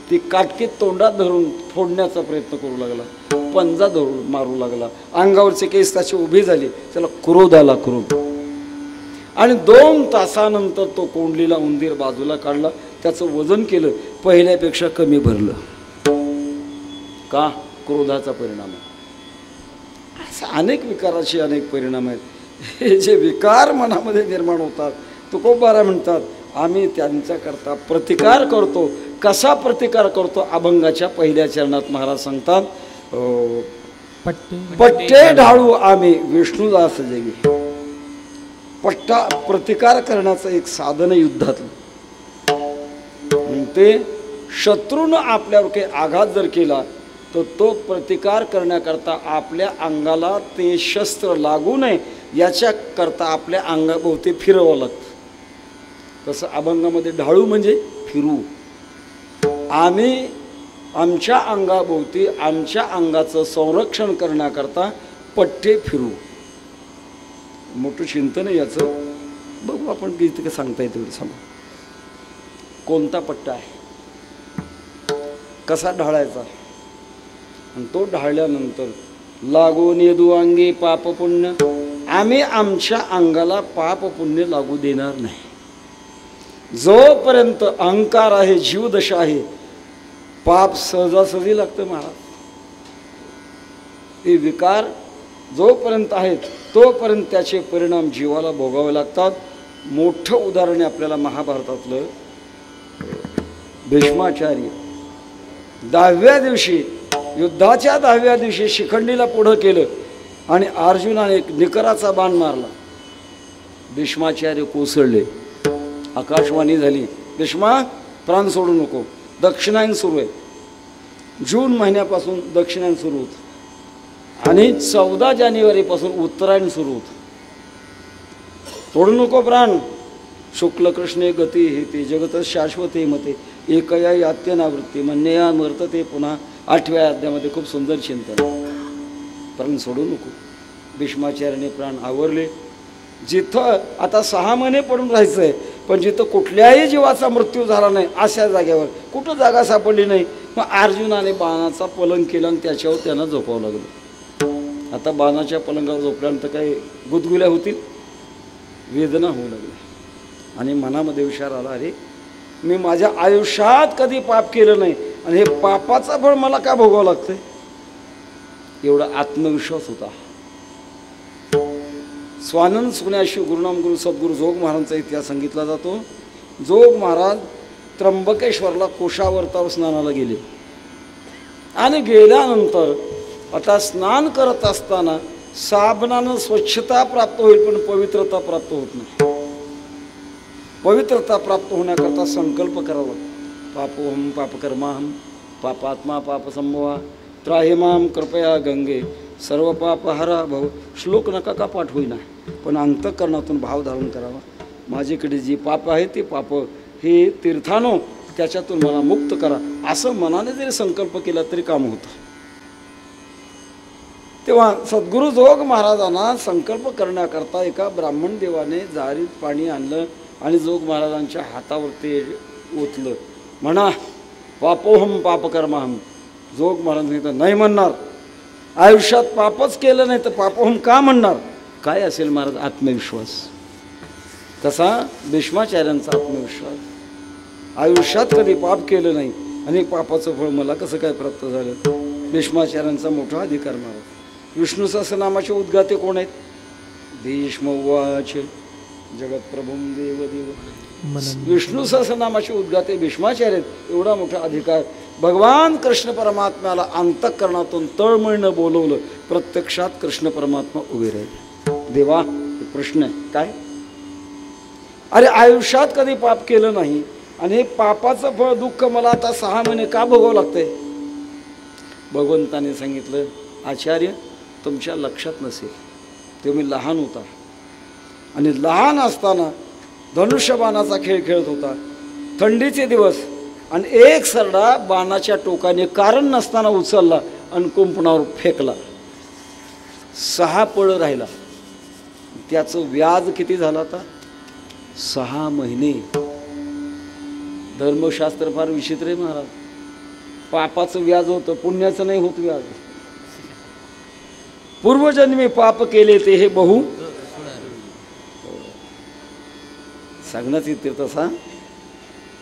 ती काटकीत तोंडात धरून फोडण्याचा प्रयत्न करू लागला, पंजा धरून मारू लागला, अंगावरचे केस त्याची उभी झाली. त्याला क्रोध आला. क्रोध आणि 2 तासानंतर तो कोंडलीला उंदीर बाजूला काढला, त्याचं वजन केलं, पहिल्यापेक्षा कमी भरलं. का? क्रोधाचा परिणाम आहे. असे अनेक विकाराचे अनेक परिणाम आहेत. हे जे विकार मनामध्ये निर्माण होतात, तुकोबारा म्हणतात आम्ही त्यांच्याकरता प्रतिकार करतो. कसा प्रतिकार करतो? अभंगाच्या पहिल्या चरणात महाराज सांगतात, पट्टे ढाळू आम्ही विष्णुदास जगी. पट्टा प्रतिकार करण्याचं एक साधन युद्धातलं. ते शत्रूनं आपल्यावर काही आघात जर केला तर तो प्रतिकार करण्याकरता आपल्या अंगाला ते शस्त्र लागू नये याच्याकरता आपल्या अंगाभोवती फिरवावं लागतं. तसं अभंगामध्ये ढाळू म्हणजे फिरू. आम्ही आमच्या अंगाभोवती आमच्या अंगाचं संरक्षण करण्याकरता पट्टे फिरू. मोठं चिंतन आहे याचं. बघू आपण किती सांगता येतं सांगू. कोणता पट्टा आहे, कसा ढाळायचा, आणि तो ढाळल्यानंतर लागून येदू अंगी पाप पुण्य. आम्ही आमच्या अंगाला पाप पुण्य लागू देणार नाही. जोपर्यंत अहंकार आहे, जीवदशा आहे, पाप सहजासहजी लागतं महाराज. हे विकार जोपर्यंत आहेत तोपर्यंत त्याचे परिणाम जीवाला भोगावे लागतात. मोठं उदाहरण आहे आपल्याला महाभारतातलं. भीष्माचार्य 10व्या दिवशी, युद्धाच्या 10व्या दिवशी शिखंडीला पुढं केलं आणि अर्जुनाने एक निकराचा बाण मारला. भीष्माचार्य कोसळले. आकाशवाणी झाली, भीष्मा प्राण सोडू नको. दक्षिणायन सुरू आहे. जून महिन्यापासून दक्षिणायन सुरू होतं आणि 14 जानेवारीपासून उत्तरायण सुरू होतं. सोडू नको प्राण. शुक्ल कृष्णे गती हे ते जगत शाश्वते मते एकया यात्यनावृत्ती म्हणणे वर्तते पुन्हा. 8व्या अध्यायामध्ये खूप सुंदर चिंतन. प्राण सोडू नको. भीष्माचार्याने प्राण आवरले. जिथं आता 6 महिने पडून राहायचं आहे, पण जिथं कुठल्याही जीवाचा मृत्यू झाला नाही अशा जागेवर कुठं जागा सापडली नाही. मग अर्जुनाने बाणाचा पलंग केला आणि त्याच्यावर त्यांना झोपावं लागलं. आता बाणाच्या पलंगावर झोपल्यानंतर काही गुदगुल्या होतील, वेदना होऊ लागल्या आणि मनामध्ये विचार आला, अरे मी माझ्या आयुष्यात कधी पाप केलं नाही आणि हे पापाचा फळ मला का भोगावं लागतंय. एवढा आत्मविश्वास होता. स्वानंद सुन्याशी गुरुनाम गुरु सद्गुरू जोग महाराजांचा इतिहास सांगितला जातो. जोग महाराज त्र्यंबकेश्वरला कोशावर्तावर स्नानाला गेले आणि गेल्यानंतर आता स्नान करत असताना साबणानं स्वच्छता प्राप्त होईल पण पवित्रता प्राप्त होत नाही. पवित्रता प्राप्त होण्याकरता संकल्प करावा. पापोहम पापकर्माहम पापात्मा पापसंभवा त्राहिमाम कृपया गंगे सर्व पाप हरा भव. श्लोक नका का पाठ होईना, पण अंतःकरणातून भाव धारण करावा. माझ्याकडे जी पाप आहे ते पाप हे तीर्थानो त्याच्यातून मला मुक्त करा, असं मनाने जरी संकल्प केला तरी काम होतं. तेव्हा सद्गुरू जोग महाराजांना संकल्प करण्याकरता एका ब्राह्मण देवाने जारीत पाणी आणलं आणि जोग महाराजांच्या हातावर ते ओतलं. म्हणा पापोहम पापकर्माहम. जोग महाराज सांगितलं नाही म्हणणार. आयुष्यात पापच केलं नाही तर पापोहम का म्हणणार. काय असेल महाराज आत्मविश्वास. तसा भीष्माचार्यांचा आत्मविश्वास. आयुष्यात कधी पाप केलं नाही आणि पापाचं फळ मला कसं काय प्राप्त झालं. भीष्माचार्यांचा मोठा अधिकार महाराज. विष्णू सहस्रनामाचे उद्गाते कोण आहेत. भीष्म उवाच जगत्प्रभुं देवदेव. विष्णू सहस्रनामाचे उद्गाते भीष्माचार्य. एवढा मोठा अधिकार. भगवान कृष्ण परमात्म्याला अंतःकरणातून तळमळीनं बोलवलं. प्रत्यक्षात कृष्ण परमात्मा उभे राहिले. देवा प्रश्न आहे काय. अरे आयुष्यात कधी पाप केलं नाही आणि हे पापाचं फळ दुःख मला आता 6 महिने का भोगावं लागतंय. भगवंताने सांगितलं आचार्य तुमच्या लक्षात नसेल, तुम्ही लहान होता आणि लहान असताना धनुष्यबाणाचा खेळ खेळत होता. थंडीचे दिवस आणि एक सरडा बाणाच्या टोकाने कारण नसताना उचलला आणि कुंपणावर फेकला. 6 पळं राहिला. त्याचं व्याज किती झालं आता 6 महिने. धर्मशास्त्र फार विचित्र आहे महाराज. पापाचं व्याज होतं, पुण्याचं नाही होत व्याज. पूर्वजन्मी पाप केले ते हे बहु. सांगण्यात येते तसा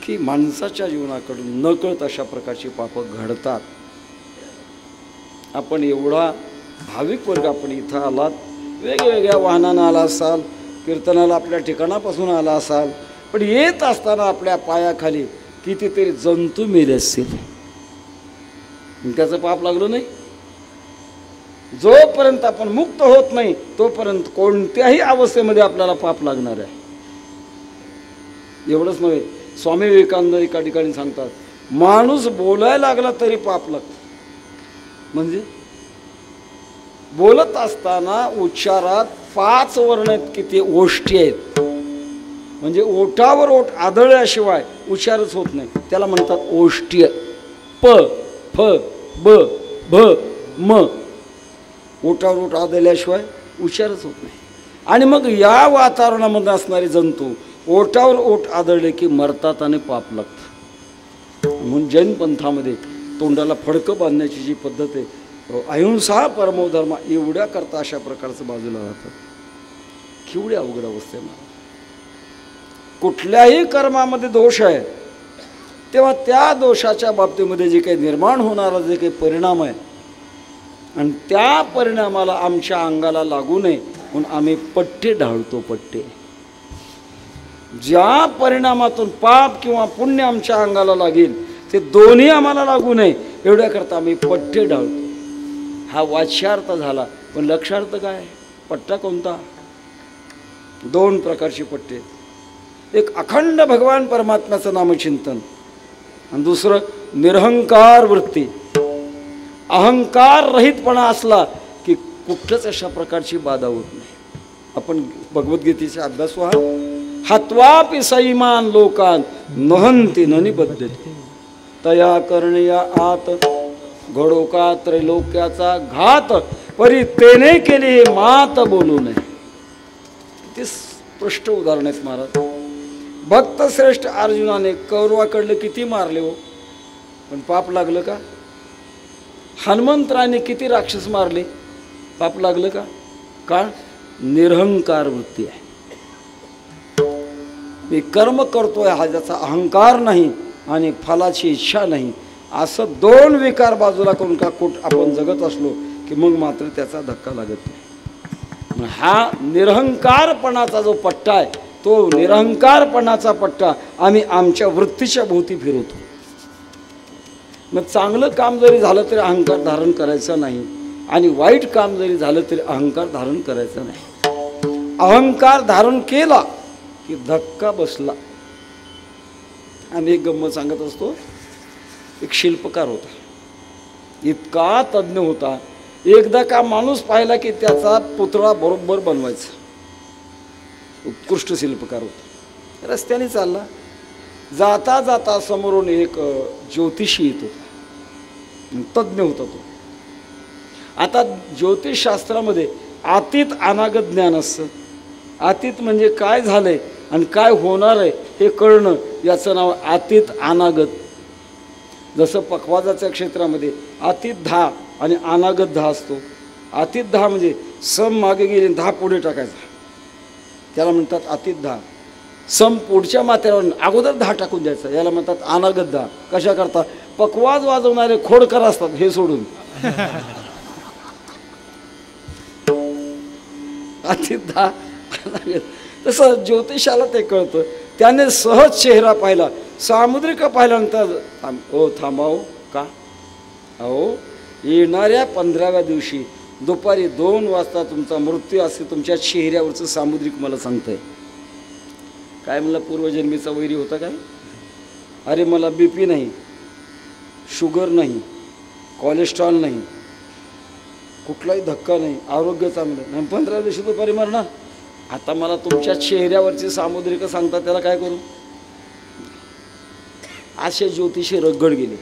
की माणसाच्या जीवनाकडून नकळत अशा प्रकारची पापं घडतात. आपण एवढा भाविक वर्ग आपण इथं आलात, वेगवेगळ्या वाहनानं आला असाल, कीर्तनाला आपल्या ठिकाणापासून आला असाल, पण येत असताना आपल्या पायाखाली कितीतरी जंतू मेले असतील, त्याचं पाप लागलं नाही. जोपर्यंत आपण मुक्त होत नाही तोपर्यंत कोणत्याही अवस्थेमध्ये आपल्याला पाप लागणार आहे. एवढंच नव्हे, स्वामी विवेकानंद एका ठिकाणी सांगतात, माणूस बोलायला लागला तरी पाप लागतं. म्हणजे बोलत असताना उच्चारात 5 वर्ण आहेत, किती ओष्ठी आहेत, म्हणजे ओठावर ओठ आदळल्याशिवाय उच्चारच होत नाही, त्याला म्हणतात ओष्ठी. प फ ब भ म, ओठावर ओठ आदळल्याशिवाय उच्चारच होत नाही. आणि मग या वातावरणामध्ये असणारे जंतू ओठावर ओठ आदळले की मरतात आणि पाप लागतं. म्हणून जैन पंथामध्ये तोंडाला फडकं बांधण्याची जी पद्धत आहे, अहिंसा परमो धर्म, एवढ्या करता अशा प्रकारचं बाजूला राहतात. केवढी अवघड अवस्था आहे. कुठल्याही कर्मामध्ये दोष आहे तेव्हा त्या दोषाच्या बाबतीमध्ये जे काही निर्माण होणारा जे काही परिणाम आहे, आणि त्या परिणामाला आमच्या अंगाला लागू नये म्हणून आम्ही पट्टे ढाळतो. पट्टे, ज्या परिणामातून पाप किंवा पुण्य आमच्या अंगाला लागेल ते दोन्ही आम्हाला लागू नये एवढ्याकरता आम्ही पट्टे ढाळतो. हा वाच्यार्थ झाला, पण लक्षार्थ काय? पट्टा कोणता? 2 प्रकारची पट्टे. एक अखंड भगवान परमात्म्याचं नामचिंतन, आणि दुसरं निरहंकार वृत्ती. अहंकार रहितपणा असला की कुठलंच अशा प्रकारची बाधा होत नाही. आपण भगवद्गीतेचे अभ्यास व्हा. हत्वापि सैमान लोकान नहंती न निबद्धते, तया करण्या आत घडो का त्रैलोक्याचा घात, परी तेने केली मात बोलू नये. ते स्पष्ट उदाहरण आहेत महाराज. भक्तश्रेष्ठ अर्जुनाने कौरवाकडलं किती मारले हो, पण पाप लागलं का? हनुमंतराने किती राक्षस मारले, पाप लागलं का? का? निरहंकार वृत्ती आहे. मी कर्म करतोय हा ज्याचा अहंकार नाही आणि फलाची इच्छा नाही, असं 2 विकार बाजूला करून का आपण जगत असलो की मग मात्र त्याचा धक्का लागत नाही. हा निरहंकारपणाचा जो पट्टा आहे, तो निरहंकारपणाचा पट्टा आम्ही आमच्या वृत्तीच्या भोवती फिरवतो. मग चांगलं काम जरी झालं तरी अहंकार धारण करायचा नाही, आणि वाईट काम जरी झालं तरी अहंकार धारण करायचा नाही. अहंकार धारण केला की धक्का बसला. आम्ही एक गंमत सांगत असतो. एक शिल्पकार होता, इतका तज्ज्ञ होता, एकदा का माणूस पाहिला की त्याचा पुतळा बरोबर बनवायचा. उत्कृष्ट शिल्पकार होता. रस्त्याने चालला, जाता जाता समोरून एक ज्योतिषी येत होता, तज्ज्ञ होता तो. आता ज्योतिषशास्त्रामध्ये अतीत अनागत ज्ञान असतं. अतीत म्हणजे काय झालंय आणि काय होणार आहे हे कळणं, याचं नाव अतीत अनागत. जसं पखवाजाच्या क्षेत्रामध्ये अतीत 10 आणि अनागत 10 असतो. अतीत 10 म्हणजे सम मागे गेले 10 पुढे टाकायचा, त्याला म्हणतात अतीत 10. सम पुढच्या माथ्यावर अगोदर 10 टाकून द्यायचा, याला म्हणतात अनागत 10. कशा करता? पखवाज वाजवणारे खोडकर असतात हे सोडून. अतीत 10 अनागत. तसं ज्योतिषाला ते कळतं. त्याने सहज चेहरा पाहिला, सामुद्रिक पाहिल्यानंतर थांबाव का? अहो, येणाऱ्या 15व्या दिवशी दुपारी 2 वाजता तुमचा मृत्यू असे तुमच्या चेहऱ्यावरचं सामुद्रिक मला सांगतंय. काय म्हणलं, पूर्वजन्मीचा वैरी होता काय? अरे मला BP नाही, शुगर नाही, कोलेस्ट्रॉल नाही, कुठलाही धक्का नाही, आरोग्य चांगलं नाही, 15 दिवशी दुपारी मरणार. आता मला तुमच्या चेहऱ्यावरची सामुद्रिक सांगतात, त्याला काय करू? असे ज्योतिषी रगड गेले,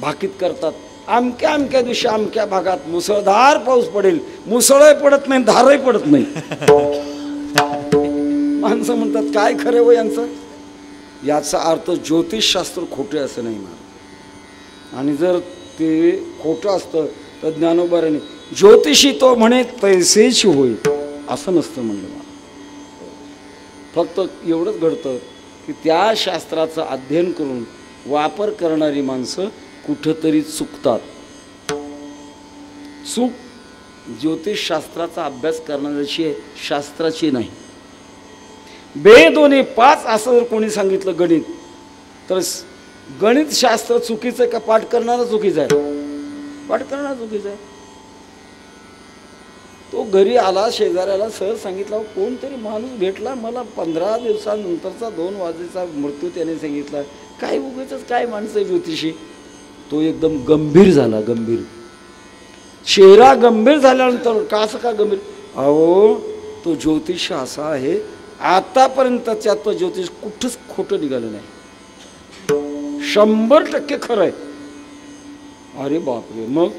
भाकीत करतात. अमक्या अमक्या दिवशी अमक्या भागात मुसळधार पाऊस पडेल. मुसळही पडत नाही, धारही पडत नाही. माणसं म्हणतात काय खरं हो यांचं? याचा अर्थ ज्योतिषशास्त्र खोटे असं नाही म्हणा. आणि जर ते खोटं असतं तर ज्ञानोबाराने ज्योतिषी तो म्हणे तैसेच होईल असं नसतं म्हणलं. फक्त एवढंच घडतं की त्या शास्त्राचं अध्ययन करून वापर करणारी माणसं कुठंतरी चुकतात. चूक ज्योतिषशास्त्राचा अभ्यास करणाऱ्याची आहे, शास्त्राची नाही. 2 2 5 असं जर कोणी सांगितलं गणित, तर गणित शास्त्र चुकीचं आहे का पाठ करणारा चुकीचा आहे? पाठ करणारा चुकीचा आहे. तो घरी आला, शेजाऱ्याला सहज सांगितलं, कोणतरी माणूस भेटला मला 15 दिवसानंतरचा 2 वाजेचा मृत्यू त्याने सांगितला, काय उगाचच काय माणसं ज्योतिषी. तो एकदम गंभीर झाला, गंभीर. चेहरा गंभीर झाल्यानंतर का असं का गंभीर? अहो तो ज्योतिष असा आहे, आतापर्यंत त्यात तो ज्योतिष कुठंच खोटं निघालं नाही, 100% खरं आहे. अरे बापरे, मग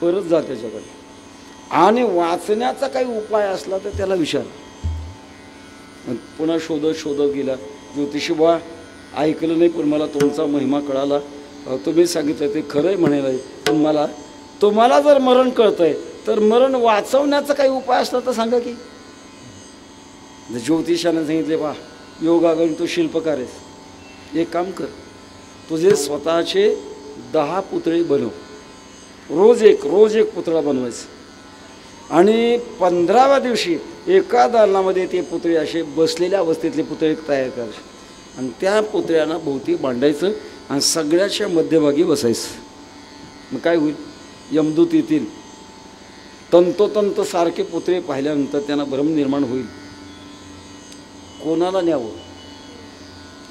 परत जा त्याच्याकडे आणि वाचण्याचा काही उपाय असला तर त्याला विचारा. पुन्हा शोधत गेला, ज्योतिषी बा ऐकलं नाही पण मला तुमचा महिमा कळाला, तुम्ही सांगितलं ते खरं आहे म्हणायला, पण तुम्हाला जर मरण कळतंय तर मरण वाचवण्याचा काही उपाय असला तर सांगा की. ज्योतिषाने सांगितले, बा योगागण तू शिल्पकार आहेस, एक काम कर, तुझे स्वतःचे 10 पुतळे बनव, रोज एक पुतळा बनवायचा आणि 15व्या दिवशी एका दालनामध्ये ते पुतळे असे बसलेल्या अवस्थेतले पुतळे तयार करायचे आणि त्या पुतळ्यांना भोवती मांडायचं आणि सगळ्याच्या मध्यभागी बसायचं. मग काय होईल? यमदूत येतील, तंतोतंत सारखे पुतळे पाहिल्यानंतर त्यांना भ्रम निर्माण होईल, कोणाला न्यावं?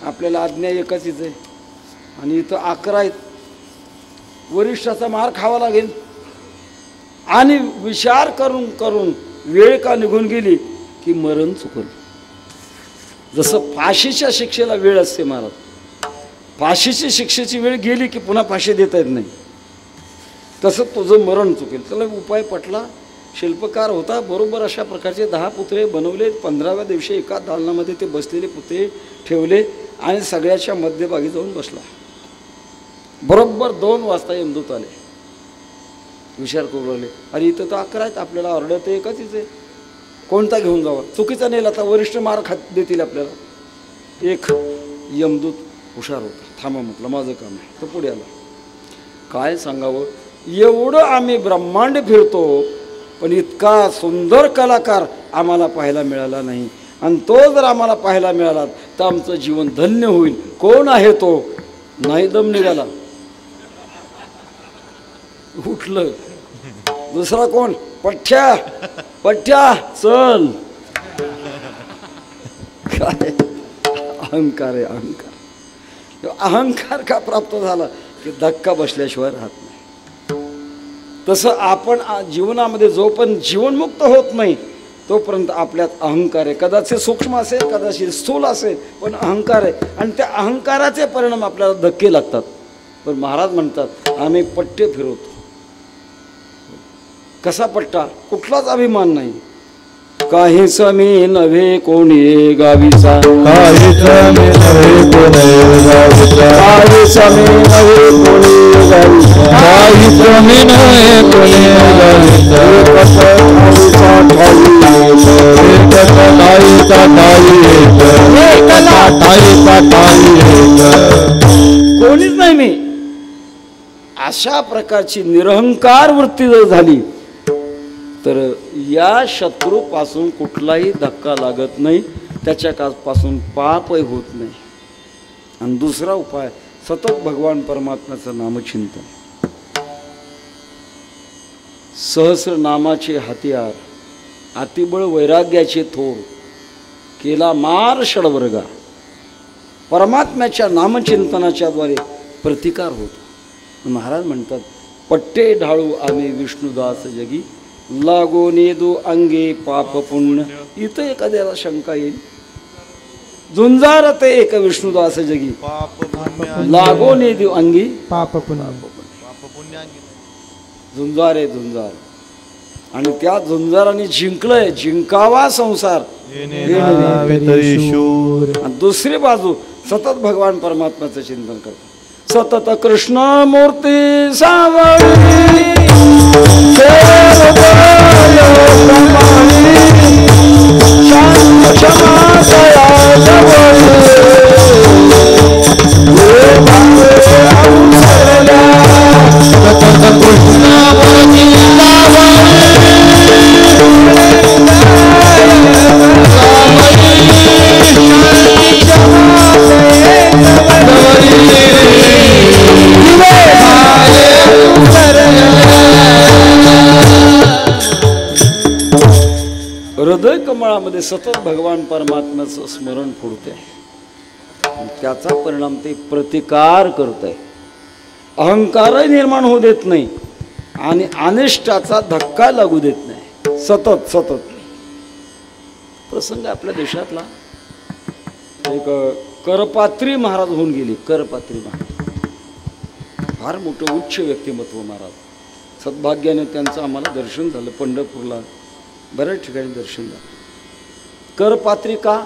आपल्याला आज्ञा एकच आहे आणि इथं 11 आहेत, वरिष्ठाचा मार खावा लागेल. आणि विचार करून करून वेळ का निघून गेली की मरण चुकलं. जसं फाशीच्या शिक्षेला वेळ असते महाराज, फाशीची शिक्षेची वेळ गेली की पुन्हा फाशी देता येत नाही, तसं तुझं मरण चुकेल. त्याला उपाय पटला, शिल्पकार होता, बरोबर अशा प्रकारचे 10 पुतळे बनवले. 15व्या दिवशी एका दालनामध्ये ते बसलेले पुतळे ठेवले आणि सगळ्याच्या मध्यभागी जाऊन बसला. बरोबर 2 वाजता यमदूत आले, विचार करू लागले, अरे इथं तर 11 आहेत, आपल्याला ऑर्डर तर एकच आहे, कोणता घेऊन जावा? चुकीचा नेला आता वरिष्ठ मार खात देतील आपल्याला. एक यमदूत हुशार होता, थांबा म्हटलं माझं काम आहे. तो पुढे आला, काय सांगावं, एवढं आम्ही ब्रह्मांड फिरतो पण इतका सुंदर कलाकार आम्हाला पाहायला मिळाला नाही, आणि तो जर आम्हाला पाहायला मिळाला तर आमचं जीवन धन्य होईल. कोण आहे तो? नाही दम निघाला, उठलं. दुसरा कोण? पठ्ठ्या चल. काय अहंकार आहे, अहंकार का प्राप्त झाला की धक्का बसल्याशिवाय राहत नाही. तसं आपण जीवनामध्ये जोपर्यंत जीवनमुक्त होत नाही तोपर्यंत आपल्यात अहंकार आहे. कदाचित सूक्ष्म असेल, कदाचित स्थूल असेल, पण अहंकार आहे आणि त्या अहंकाराचे परिणाम आपल्याला धक्के लागतात. पण महाराज म्हणतात आम्ही पट्टे फिरवतो. कसा पट्टा? कुठलाच अभिमान नाही. काहीच मी नव्हे कोणी गावीचा, काहीच मी नव्हे कोणी गावीचा, काहीच मी नव्हे कोणी गावीचा, काहीच मी नव्हे कोणी गावीचा, कोणीच नाही मी. अशा प्रकारची निरहंकार वृत्ती जर झाली तर या शत्रूपासून कुठलाही धक्का लागत नाही, त्याच्यापासून पापही होत नाही. आणि दुसरा उपाय सतत भगवान परमात्म्याचं नामचिंतन. सहस्र नामाचे हातियार, अतिबळ वैराग्याचे थोर, केला मार षडवर्गा. परमात्म्याच्या नामचिंतनाच्या द्वारे प्रतिकार होतो. महाराज म्हणतात पट्टे ढाळू आम्ही विष्णुदास जगी, लागो नेदू अंगे पाप पुण्य. इथं एखाद्याला शंका येईल, झुंजारते एक विष्णुदास जगी, लागो नेदू अंगी पाप पुण्य. झुंजार आहे झुंजार, आणि त्या झुंजाराने जिंकलंय, जिंकावा संसार. आणि दुसरी बाजू सतत भगवान परमात्म्याचं चिंतन करतात. सतत कृष्ण मूर्ती सावळी, क्षमा दया जवळ सतत कृष्णावती हृदय कमळामध्ये सतत भगवान परमात्म्याचं स्मरण फुडते आणि त्याचा परिणाम ते प्रतिकार करत आहे. अहंकारही निर्माण होऊ देत नाही आणि अनिष्टाचा धक्का लागू देत नाही. सतत सतत प्रसंग आपल्या देशातला एक करपात्री महाराज होऊन गेले. करपात्री महाराज फार मोठं उच्च व्यक्तिमत्व महाराज. सद्भाग्याने त्यांचं आम्हाला दर्शन झालं. पंढरपूरला बऱ्याच ठिकाणी दर्शन झालं. करपात्री का?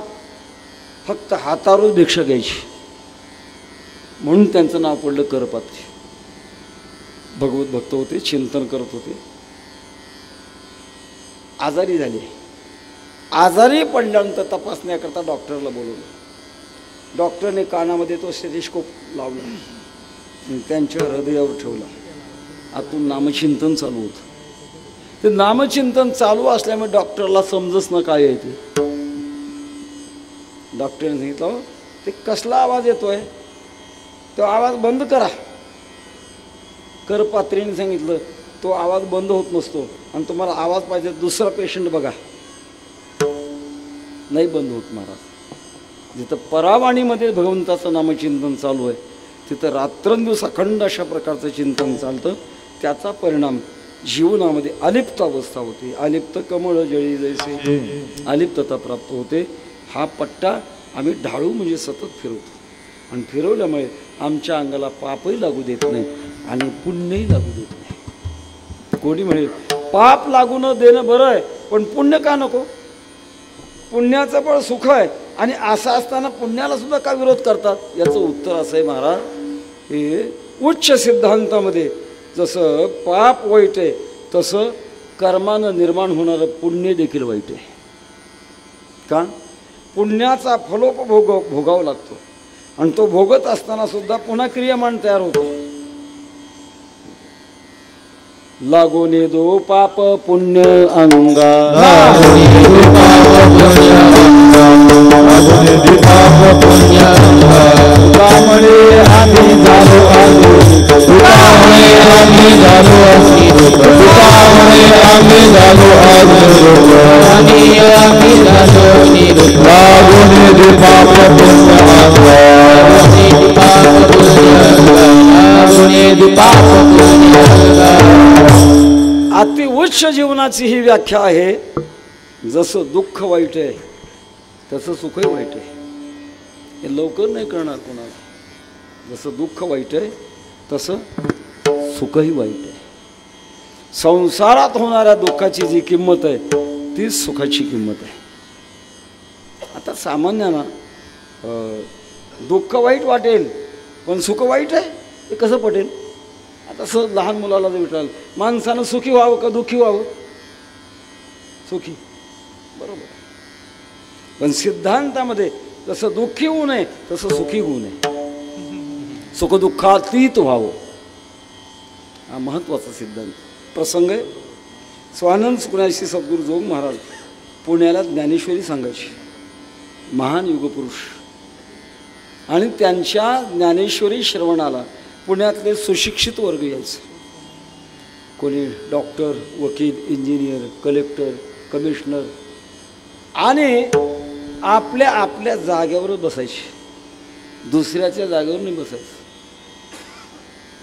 फक्त हातावरच भिक्षा घ्यायची म्हणून त्यांचं नाव पडलं करपात्री. भगवत भक्त होते, चिंतन करत होते. आजारी झाले. आजारी पडल्यानंतर तपासण्याकरता डॉक्टरला बोलवलं. डॉक्टरने कानामध्ये तो स्टेथोस्कोप लावला, त्यांच्या हृदयावर ठेवला. आतून नामचिंतन चालू होतं. ते नामचिंतन चालू असल्यामुळे डॉक्टरला समजच ना काय आहे ते. डॉक्टरने सांगितलं ते कसला आवाज येतोय, तो आवाज बंद करा. करपात्रीने सांगितलं तो आवाज बंद होत नसतो आणि तुम्हाला आवाज पाहिजे दुसरा पेशंट बघा. नाही बंद होत महाराज. जिथं परावाणीमध्ये भगवंताचं नामचिंतन चालू आहे तिथं रात्रंदिवस अखंड अशा प्रकारचं चिंतन चालतं. त्याचा परिणाम जीवनामध्ये अलिप्त अवस्था होते. अलिप्त कमळ जळी जैसे अलिप्तता प्राप्त होते. हा पट्टा आम्ही ढाळू म्हणजे सतत फिरवतो आणि फिरवल्यामुळे आमच्या अंगाला पापही लागू देत नाही आणि पुण्यही लागू देत नाही. कोणी म्हणेल पाप लागू न देणं बरं आहे पण पुण्य का नको? पुण्याचं पण सुख आहे आणि असं असताना पुण्याला सुद्धा का विरोध करतात? याचं उत्तर असं आहे महाराज, हे उच्च सिद्धांतामध्ये जसं पाप वाईट आहे तसं कर्मानं निर्माण होणारं पुण्य देखील वाईट आहे. का? पुण्याचा फलोपभोग भोगावा लागतो आणि तो भोगत असताना सुद्धा पुन्हा क्रियामान तयार होतो. लागोने दो पाप पुण्य अंगा तुकामुळे आम्ही झालो अति उच्च जीवनाची ही व्याख्या आहे. जसं दुःख वाईट आहे तसं सुखही वाईट आहे. हे लवकर नाही करणार कोणाला. जसं दुःख वाईट आहे तसं सुखही वाईट आहे. संसारात होणाऱ्या दुःखाची जी किंमत आहे तीच सुखाची किंमत आहे. आता सामान्यानं दुःख वाईट वाटेल पण सुख वाईट आहे हे कसं पटेल? आता सहज लहान मुलाला जर विचारलं माणसानं सुखी व्हावं का दुःखी व्हावं? सुखी, बरोबर. पण सिद्धांतामध्ये जसं दुःखी होऊ नये तसं सुखी होऊ नये. सुखदुःखातीत व्हावं हा महत्त्वाचा सिद्धांत. प्रसंग आहे स्वानंद सुखनाशी सद्गुरू जोग महाराज पुण्याला ज्ञानेश्वरी सांगायची. महान युगपुरुष. आणि त्यांच्या ज्ञानेश्वरी श्रवणाला पुण्यातले सुशिक्षित वर्ग यायचे. कोणी डॉक्टर, वकील, इंजिनियर, कलेक्टर, कमिशनर आणि आपल्या आपल्या जागेवरच बसायचे. दुसऱ्याच्या जागेवर नाही बसायचं.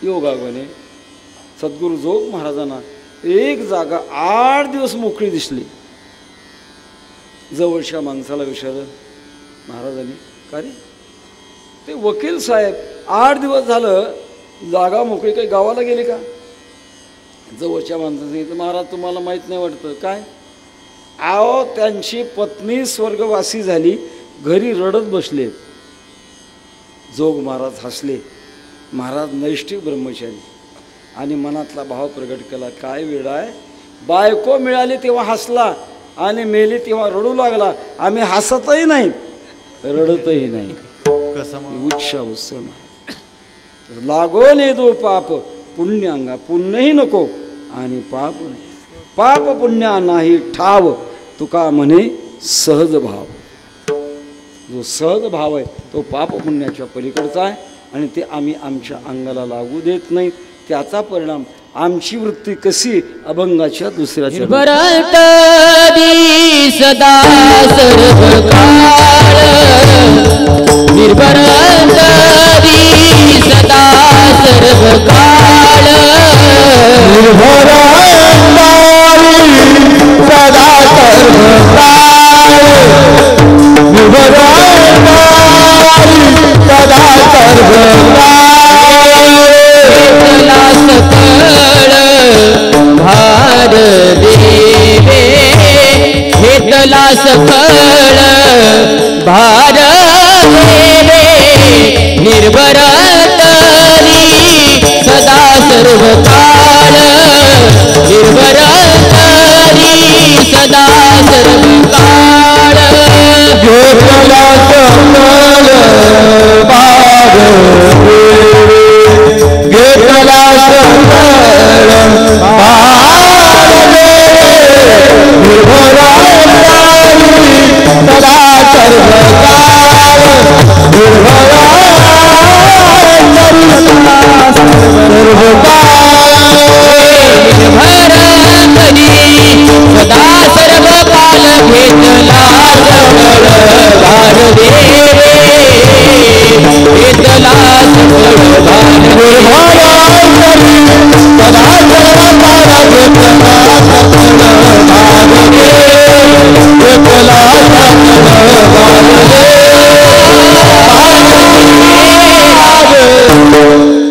योगाने सद्गुरू जोग महाराजांना एक जागा 8 दिवस मोकळी दिसली. जवळच्या माणसाला विचारलं महाराजांनी, का रे ते वकील साहेब 8 दिवस झालं जागा मोकळी, काही गावाला गेले का? जवळच्या माणसाने सांगितलं महाराज तुम्हाला माहीत नाही वाटतं. काय? आओ त्यांची पत्नी स्वर्गवासी झाली, घरी रडत बसले. जोग महाराज हसले. महाराज नैष्ठिक ब्रह्मचारी आणि मनातला भाव प्रगट केला. काय वेळ आहे, बायको मिळाली तेव्हा हसला आणि मेली तेव्हा रडू लागला. आम्ही हसतही नाही रडतही नाही. उत्साह लागो ने दो पाप पुण्यांगा, पुण्यही नको आणि पाप नाही. पाप पुण्या नाही ठाव तुका म्हणे सहज भाव. जो सहज भाव आहे तो पाप पुण्याच्या पलीकडचा आहे आणि ते आम्ही आमच्या अंगाला लागू देत नाही. त्याचा परिणाम आमची वृत्ती कशी अभंगाच्या दुसऱ्याच्या सदा सर्वकाळ निर्भरंतरी सदा सर्वकाळ सदा सर्वकाळ सदा घेतला सकळ भार देवे निर्भर तरी सदा सर्वकाळ निर्भर तरी सदा सर्वकाळ घेतला सकळ भार घेतला सकळ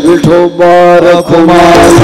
विठोबार कुमारी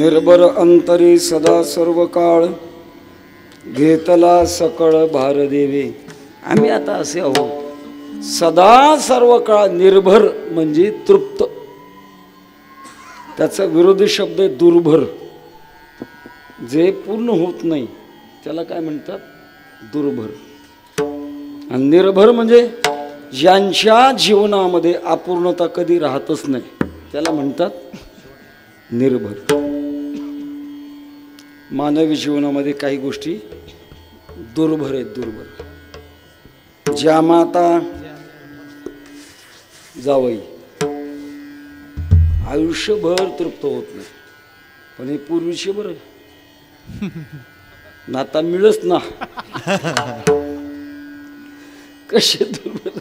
निर्भर अंतरी सदा सर्व काळ घेतला सकळ भार देवे. आम्ही आता असे आहोत सदा सर्व काळ निर्भर म्हणजे तृप्त. त्याचा विरोधी शब्द आहे दुर्भर. जे पूर्ण होत नाही त्याला काय म्हणतात दुर्भर. आणि निर्भर म्हणजे ज्यांच्या जीवनामध्ये अपूर्णता कधी राहतच नाही त्याला म्हणतात निर्भर. मानवी जीवनामध्ये काही गोष्टी दुर्भर आहेत. दुर्भर ज्या माता जावई आयुष्यभर तृप्त होत नाही पण हे पूर्वीचे बरं नाता मिळच ना. कसे दुर्भर.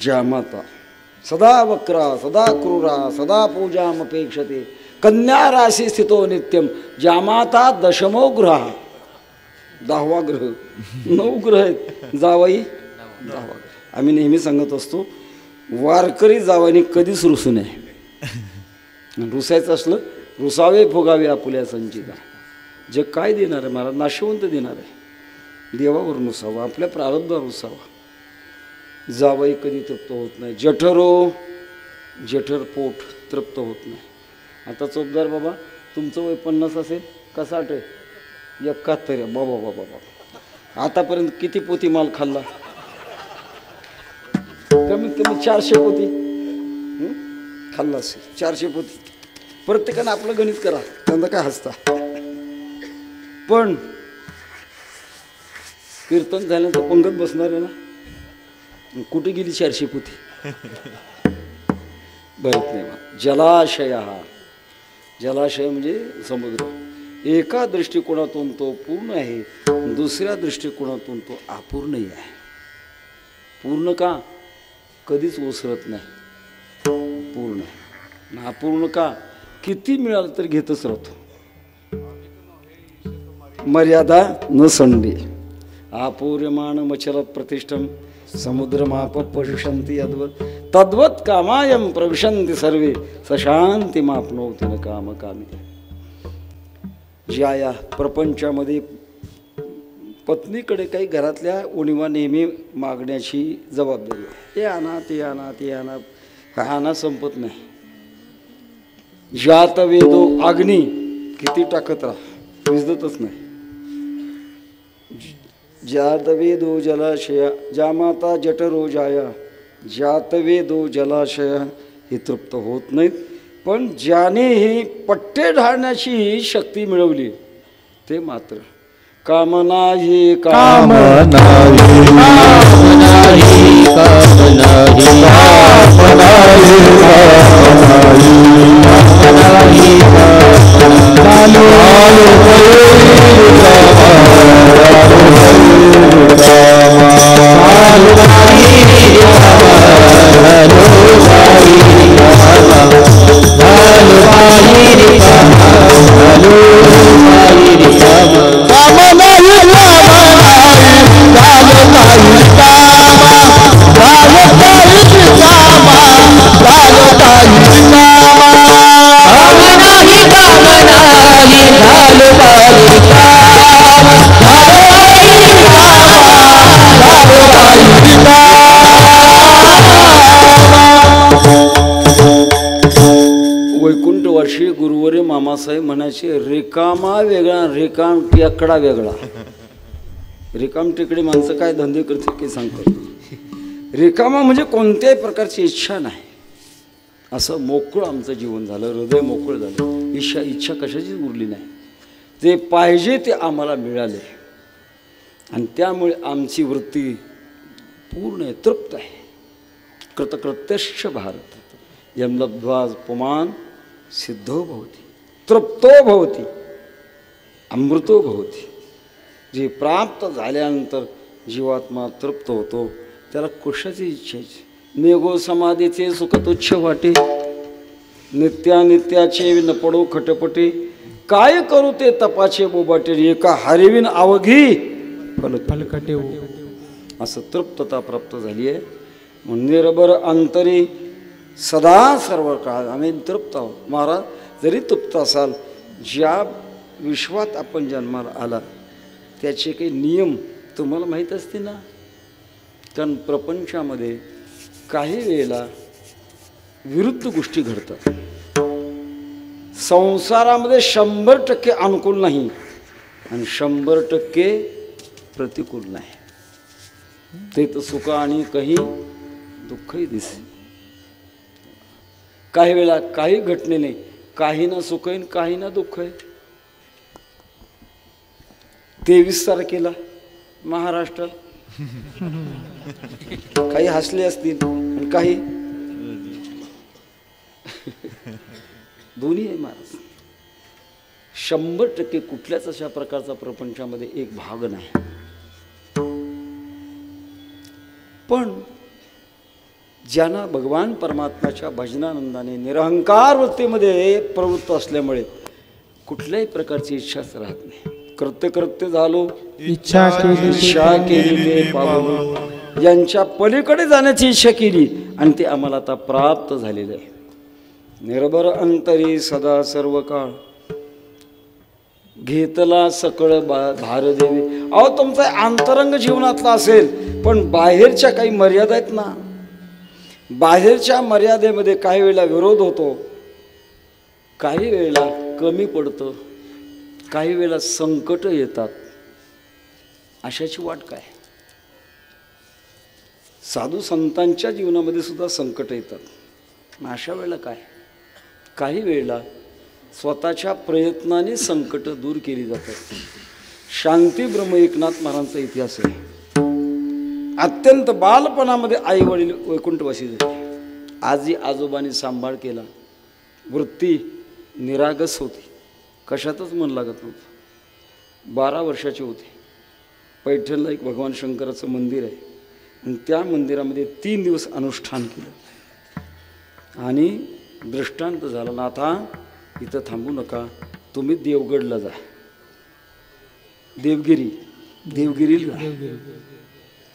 ज्या माता सदा वक्रा सदा क्रूरा सदा पूजामपेक्षते कन्या राशी स्थितो नित्यम. ज्या माता दशमो ग्रह 10वा ग्रह 9 ग्रह आहेत जावाई 10वा ग्रह. आम्ही नेहमी सांगत असतो वारकरी जावानी कधीच रुसू नये. रुसायचं असलं रुसावे फुगावे आपुल्या संचिता. जे काय देणार आहे मला नाशवंत देणार आहे देवावर रुसावा आपल्या प्रारब्धावर रुसावा. जावई कधी तृप्त होत नाही. जठरो जठर पोट तृप्त होत नाही. आता चोपदार बाबा तुमचं वय 50 असेल का 60 आहे? 71 आहे. बाबा बाबा बाबा आतापर्यंत किती पोती माल खाल्ला? कमीत कमी 400 पोती खाल्ला असेल. 400 पोती. प्रत्येकानं आपलं गणित करा, त्यांना काय हसता. पण कीर्तन झाल्यानंतर पंगत बसणार आहे ना, कुठे गेली 400 पोती? बरत नाही. जलाशय हा जलाशय म्हणजे समुद्र. एका दृष्टिकोनातून तो पूर्ण आहे, दुसऱ्या दृष्टिकोनातून तो अपूर्णही आहे. पूर्ण का? कधीच ओसरत नाही. पूर्ण अपूर्ण का? किती मिळालं तर घेतच राहतो. मर्यादा न संडी. आपूर्यमान मचल प्रतिष्ठम समुद्रमाप पशुषंती यद्वत तद्वत कामायम प्रविशंती सर्वे सशांती मापनोती न काम कामी. ज्या या प्रपंचामध्ये पत्नीकडे काही घरातल्या उणीवा नेहमी मागण्याची जबाबदारी. हे आणा ते आणा ते आणा, हा आणा संपत नाही. जात वेदो अग्नी किती टाकत राहा विजतच नाही. जात वेदो जलाशया जामाता जठरो जाया. जात वेदो जलाशय हे तृप्त होत नाहीत. पण ज्याने ही पट्टे ढाळण्याची शक्ती मिळवली ते मात्र कामनाही वैकुंठवासी गुरुवरे मामासाहेब म्हणायचे रिकामा वेगळा रिकाम टेकडा वेगळा. रिकाम टेकडे माणसं काय धंदे करतील की सांगतात. रिकामा म्हणजे कोणत्याही प्रकारची इच्छा नाही, असं मोकळं आमचं जीवन झालं. हृदय मोकळं झालं. इच्छा कशाचीच उरली नाही. जे पाहिजे ते आम्हाला मिळाले आणि त्यामुळे आमची वृत्ती पूर्ण आहे, तृप्त आहे. कृतकृत्यश्च भारत यम लब्ध्वा पुमान सिद्धो भवति तृप्तो भवति अमृतो भवति. जे प्राप्त झाल्यानंतर जीवात्मा तृप्त होतो त्याला कशाची इच्छाची. नेगो समाधीचे सुख तुच्छ वाटे नित्यानित्याचे न पडो खटपटे. काय करू ते तपाचे बोबाटे एका हरिविन अवघी फलकटे. असं तृप्तता प्राप्त झाली आहे. निरबर अंतरी सदा सर्व काळ आम्ही तृप्त आहोत. महाराज जरी तृप्त असाल, ज्या विश्वात आपण जन्माला आला त्याचे काही नियम तुम्हाला माहीत असते ना. कारण प्रपंचामध्ये काही वेळेला विरुद्ध गोष्टी घडतात. संसारामध्ये 100% अनुकूल नाही आणि 100% प्रतिकूल नाही. ते तर सुख आणि काही दुःखही दिसे. काही वेळा काही घटने नाही, काही ना सुख आहे काही ना दुःख आहे. 23 तारखेला महाराष्ट्रात काही हसले असतील आणि काही दोन्ही आहे महाराज. 100% कुठल्याच अशा प्रकारचा प्रपंचामध्ये एक भाग नाही. पण ज्यांना भगवान परमात्म्याच्या भजनानंदाने निरहंकार वृत्तीमध्ये प्रवृत्त असल्यामुळे कुठल्याही प्रकारची इच्छाच राहत नाही. कृत्य झालो इच्छा केली ते पावलो. यांच्या पलीकडे जाण्याची इच्छा केली आणि ते आम्हाला आता प्राप्त झालेलं आहे. निर्भर अंतरी सदा सर्व काळ घेतला सकळ भार देवी. अहो तुमचा अंतरंग जीवनातला असेल, पण बाहेरच्या काही मर्यादा आहेत ना, बाहेरच्या मर्यादेमध्ये काही वेळेला विरोध होतो, काही वेळेला कमी पडतं, काही वेळेला संकट येतात. अशाची वाट काय? साधू संतांच्या जीवनामध्ये सुद्धा संकट येतात. मग अशा वेळेला काय? काही वेळेला स्वतःच्या प्रयत्नाने संकट दूर केली जातात. शांती ब्रह्म एकनाथ महाराजांचा इतिहास आहे. अत्यंत बालपणामध्ये आई वडील वैकुंठवासी झाले. आजी आजोबांनी सांभाळ केला. वृत्ती निरागस होती, कशातच मन लागत नव्हतं. 12 वर्षाचे होते. पैठणला एक भगवान शंकराचं मंदिर आहे आणि त्या मंदिरामध्ये 3 दिवस अनुष्ठान केलं आणि दृष्टांत झाला, नाथा इथं थांबू नका, तुम्ही देवगडला जा, देवगिरीला.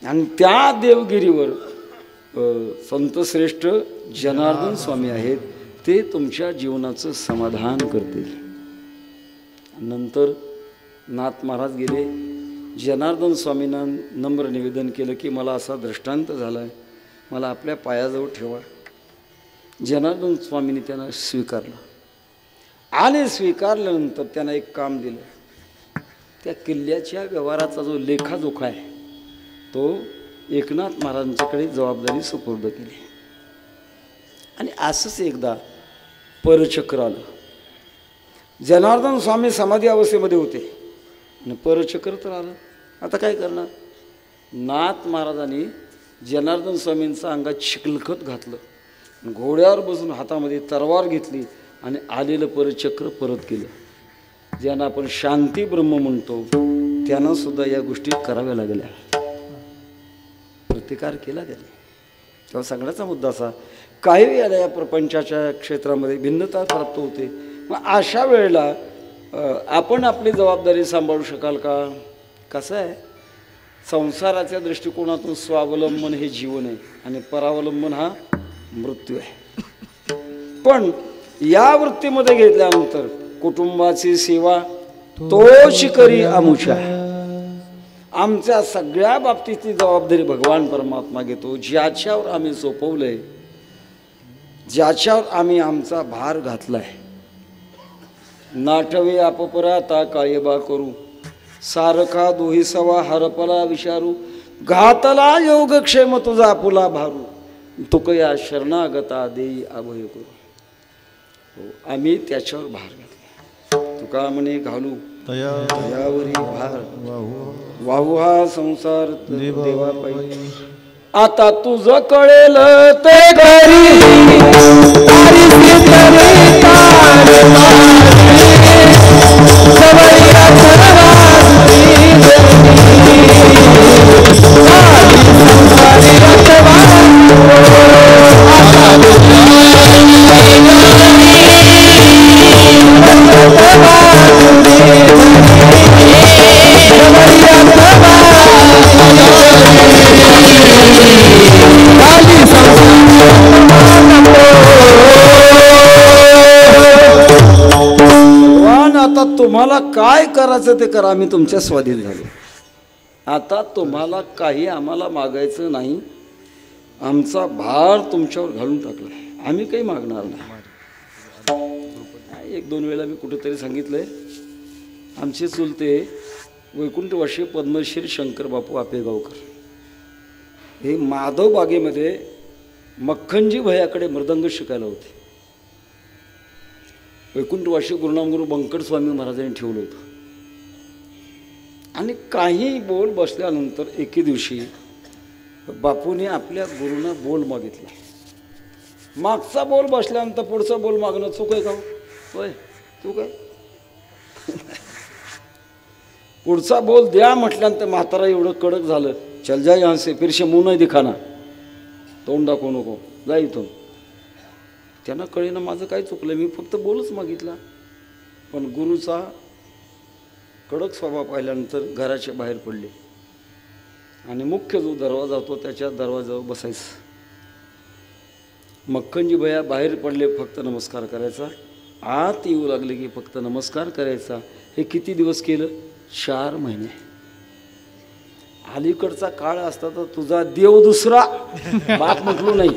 आणि त्या देवगिरीवर संतश्रेष्ठ जनार्दन स्वामी आहेत, ते तुमच्या जीवनाचं समाधान करतील. नंतर नाथ महाराज गेले. जनार्दन स्वामींना नम्र निवेदन केलं की मला असा दृष्टांत झाला आहे, मला आपल्या पायाजवळ ठेवा. जनार्दन स्वामींनी त्यांना स्वीकारलं आणि स्वीकारल्यानंतर त्यांना एक काम दिलं. त्या किल्ल्याच्या व्यवहाराचा जो लेखाजोखा आहे तो एकनाथ महाराजांच्याकडे जबाबदारी सुपूर्द केली. आणि असंच एकदा परचक्र आलं. जनार्दन स्वामी समाधी अवस्थेमध्ये होते आणि परचक्र तर आलं. आता काय करणार? नाथ महाराजांनी जनार्दन स्वामींचा अंगात चिखलखत घातलं, घोड्यावर बसून हातामध्ये तलवार घेतली आणि आलेलं परचक्र परत केलं. ज्यांना आपण शांती ब्रह्म म्हणतो त्यांना सुद्धा या गोष्टी कराव्या लागल्या. प्रतिकार केला त्याने. तेव्हा सगळ्याचा मुद्दा असा, काही वेळेला या प्रपंचाच्या क्षेत्रामध्ये भिन्नता प्राप्त होते. मग अशा वेळेला आपण आपली जबाबदारी सांभाळू शकाल का? कसं आहे, संसाराच्या दृष्टिकोनातून स्वावलंबन हे जीवन आहे आणि परावलंबन हा मृत्यू आहे. पण या वृत्तीमध्ये घेतल्यानंतर कुटुंबाची सेवा तोच करी आमुषा. आमच्या सगळ्या बाबतीतली जबाबदारी भगवान परमात्मा घेतो. ज्याच्यावर आम्ही सोपवलंय, ज्याच्यावर आम्ही आमचा भार घातलाय. नाटवे आपपराता काय बा करू, सारखा दोही सवा हरपला विचारू, घातला योगक्षेम तुझा पुला भारू, तुकया शरणागता देई अभय करू. हो, आम्ही त्याच्यावर भार घातला. तुका म्हणे घालू तयावरी भार, वाहू हा संसार देवा पायी. आता तुझं कळेल ते घरी, तुम्हाला काय करायचं ते करा, आम्ही तुमच्या स्वाधीन झालो. आता तुम्हाला काही आम्हाला मागायचं नाही. आमचा भार तुमच्यावर घालून टाकला, आम्ही काही मागणार नाही. 1-2 वेळा मी कुठेतरी सांगितलंय, आमचे चुलते वैकुंठवासी पद्मश्री शंकर बापू आपेगावकर हे माधव बागेमध्ये मक्खनजी भैयाकडे मृदंग शिकायला होते. वैकुंठवासी गुरुनामगुरू बंकट स्वामी महाराजांनी ठेवलं होतं. आणि काही बोल बसल्यानंतर एके दिवशी बापूने आपल्या गुरुंना बोल मागितला. मागचा बोल बसल्यानंतर पुढचा बोल मागणं चूक आहे का? होय, चूक आहे. पुढचा बोल द्या म्हटल्यानंतर म्हातारा एवढं कडक झालं, चल जा यहाँ से, फिर से मुंह नाही दिखाना, तोंड दाखवू नको, जा इथून. त्यांना कळेना माझं काय चुकलं, मी फक्त बोलच मागितला. पण गुरुचा कडक स्वभाव पाहिल्यानंतर घराच्या बाहेर पडले आणि मुख्य जो दरवाजा होतो त्याच्या दरवाजावर बसायचं. मक्खनजी भैया बाहेर पडले, फक्त नमस्कार करायचा आत येऊ लागले की फक्त नमस्कार करायचा. हे किती दिवस केलं? 4 महिने. अलीकडचा काळ असता तर तुझा देव दुसरा बाप म्हटलो नाही.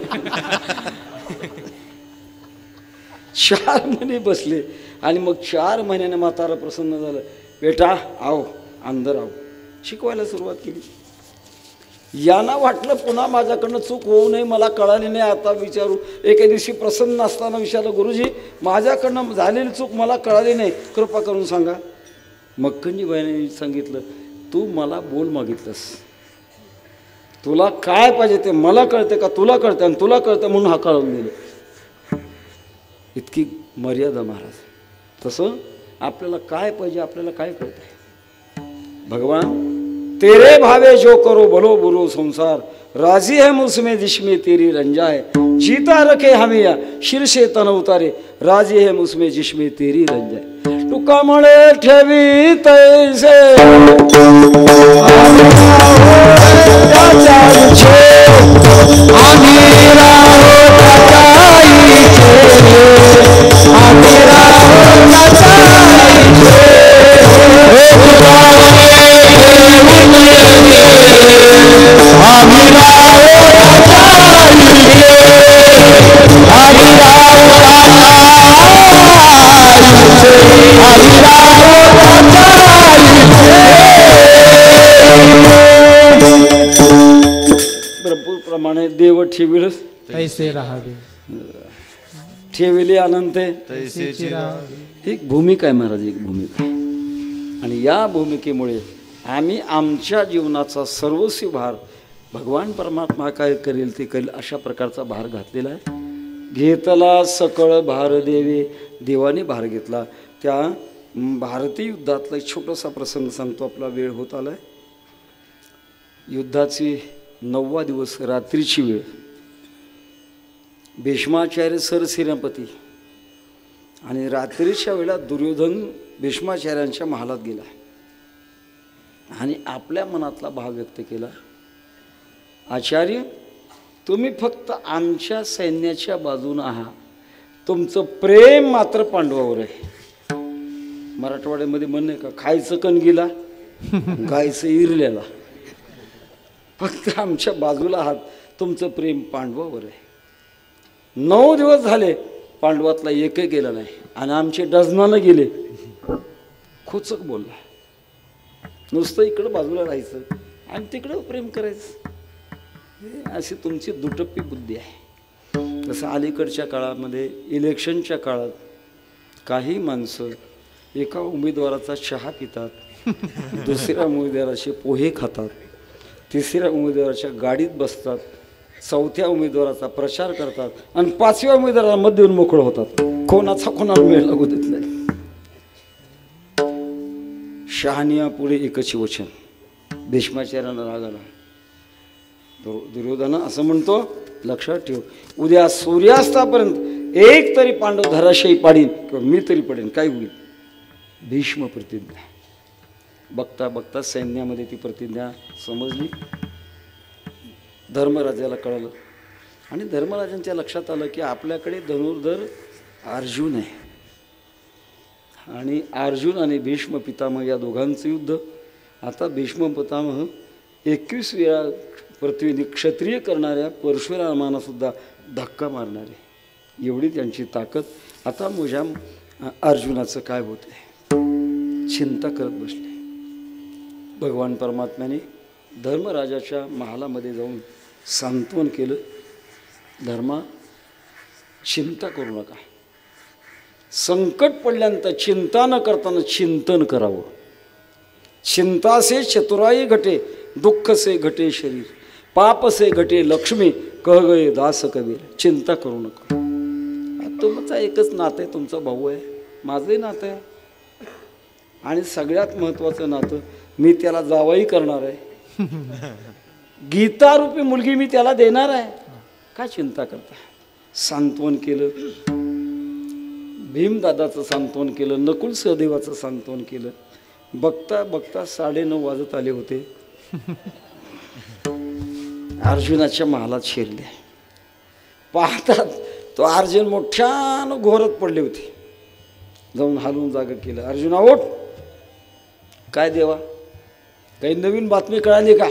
4 महिने बसले आणि मग 4 महिन्याने म्हातारा प्रसन्न झालं. बेटा आओ अंदर आओ. शिकवायला सुरुवात केली. यांना वाटलं पुन्हा माझ्याकडनं चूक होऊ नये, मला कळाली नाही, आता विचारू. एके दिवशी प्रसन्न असताना विचारलं, गुरुजी माझ्याकडनं झालेली चूक मला कळाली नाही, कृपा करून सांगा. मक्कनजीबाईंनी सांगितलं, तू मला बोल मागितलंस, तुला काय पाहिजे ते मला कळते का तुला कळते, आणि तुला कळतं म्हणून हा कळवून दिलं. इतकी मर्यादा महाराज. तसं आपल्याला काय पाहिजे, आपल्याला काय कळतंय. भगवान तेरे भावे जो करो भलो बुरो संसार, राजी है मुझमें जिसमें तेरी रंजाए, जीता रखे हमें या शिर से तन उतारे, राजी है मुझमें जिसमें तेरी रंजाए. तुका मळे ठेवी तैसे प्रमाणे देव ठेविल तैसे राहावे, ठेविले अनंत तैसेची राहावे. एक भूमिका आहे महाराज, एक भूमिका. आणि या भूमिकेमुळे आम्ही आमच्या जीवनाचा सर्वस्वी भार भगवान परमात्मा काय करेल ते करेल अशा प्रकारचा भार घातलेला आहे. घेतला सकळ भार देवे, देवाने भार घेतला. त्या भारतीय युद्धातला एक छोटासा प्रसंग सांगतो, आपला वेळ होत आला आहे. युद्धाची 9वा दिवस, रात्रीची वेळ. भीष्माचार्य सरसेनापती आणि रात्रीच्या वेळा दुर्योधन भीष्माचार्यांच्या महालात गेला आणि आपल्या मनातला भाव व्यक्त केला, आचार्य तुम्ही फक्त आमच्या सैन्याच्या बाजूने आहात, तुमचं प्रेम मात्र पांडवावर आहे. मराठवाड्यामध्ये म्हणणे का, खायचं कणगीला गायचं इरल्याला. फक्त आमच्या बाजूला आहात, तुमचं प्रेम पांडवावर आहे. 9 दिवस झाले पांडवातला एकही गेला नाही आणि आमचे डझनानं गेले. खोचक बोलला, नुसतं इकडं बाजूला राहायचं आणि तिकडं प्रेम करायचं, अशी तुमची दुटप्पी बुद्धी आहे. तसं अलीकडच्या काळामध्ये इलेक्शनच्या काळात काही माणसं एका उमेदवाराचा चहा पितात, दुसऱ्या उमेदवाराचे पोहे खातात, तिसऱ्या उमेदवाराच्या गाडीत बसतात, चौथ्या उमेदवाराचा प्रचार करतात आणि 5व्या उमेदवाराला मत देऊन मोकळं होतात. कोणाचा कोणाला मेळ लागू देत नाही. शहानिया पुढे एकच वचन. भीष्माचार्यांना राग आला. दुर्योधन असं म्हणतो, लक्षात ठेव, उद्या सूर्यास्तापर्यंत एक तरी पांडव धराशायी पाडीन किंवा मी तरी पडेन, काय होईल. भीष्म प्रतिज्ञा. बघता बघता सैन्यामध्ये ती प्रतिज्ञा समजली. धर्मराजाला कळलं आणि धर्मराजांच्या लक्षात आलं की आपल्याकडे धनुर्धर अर्जुन आहे आणि अर्जुन आणि भीष्म पितामह या दोघांचं युद्ध. आता भीष्म पितामह 21 वेळा पृथ्वीने क्षत्रिय करणाऱ्या परशुरामांना सुद्धा धक्का मारणारे, एवढी त्यांची ताकद. आता माझ्या अर्जुनाचं काय होत आहे, चिंता करत बसले. भगवान परमात्म्याने धर्मराजाच्या महालामध्ये जाऊन सांत्वन केलं, धर्मा चिंता करू नका, संकट पडल्यानंतर चिंता न करताना चिंतन करावं. चिंता से चतुराई घटे, दुःख से घटे शरीर, पाप से घटे लक्ष्मी, कह गए दास कबीर. चिंता करू नका. तुमचा एकच नातं आहे, तुमचा भाऊ आहे, माझंही नातं आहे आणि सगळ्यात महत्त्वाचं नातं, मी त्याला जावई करणार आहे, गीतारूपी मुलगी मी त्याला देणार आहे. काय चिंता करता. सांत्वन केलं, भीमदादाचं सांत्वन केलं, नकुल सहदेवाचं सांत्वन केलं. बघता बघता 9:30 वाजत आले होते. अर्जुनाच्या महालात शिरले. पाहतात तो अर्जुन मोठ्यानं घोरत पडले होते. जाऊन हालून जागा केलं. अर्जुना ओठ. काय देवा, काही नवीन बातमी कळाली का?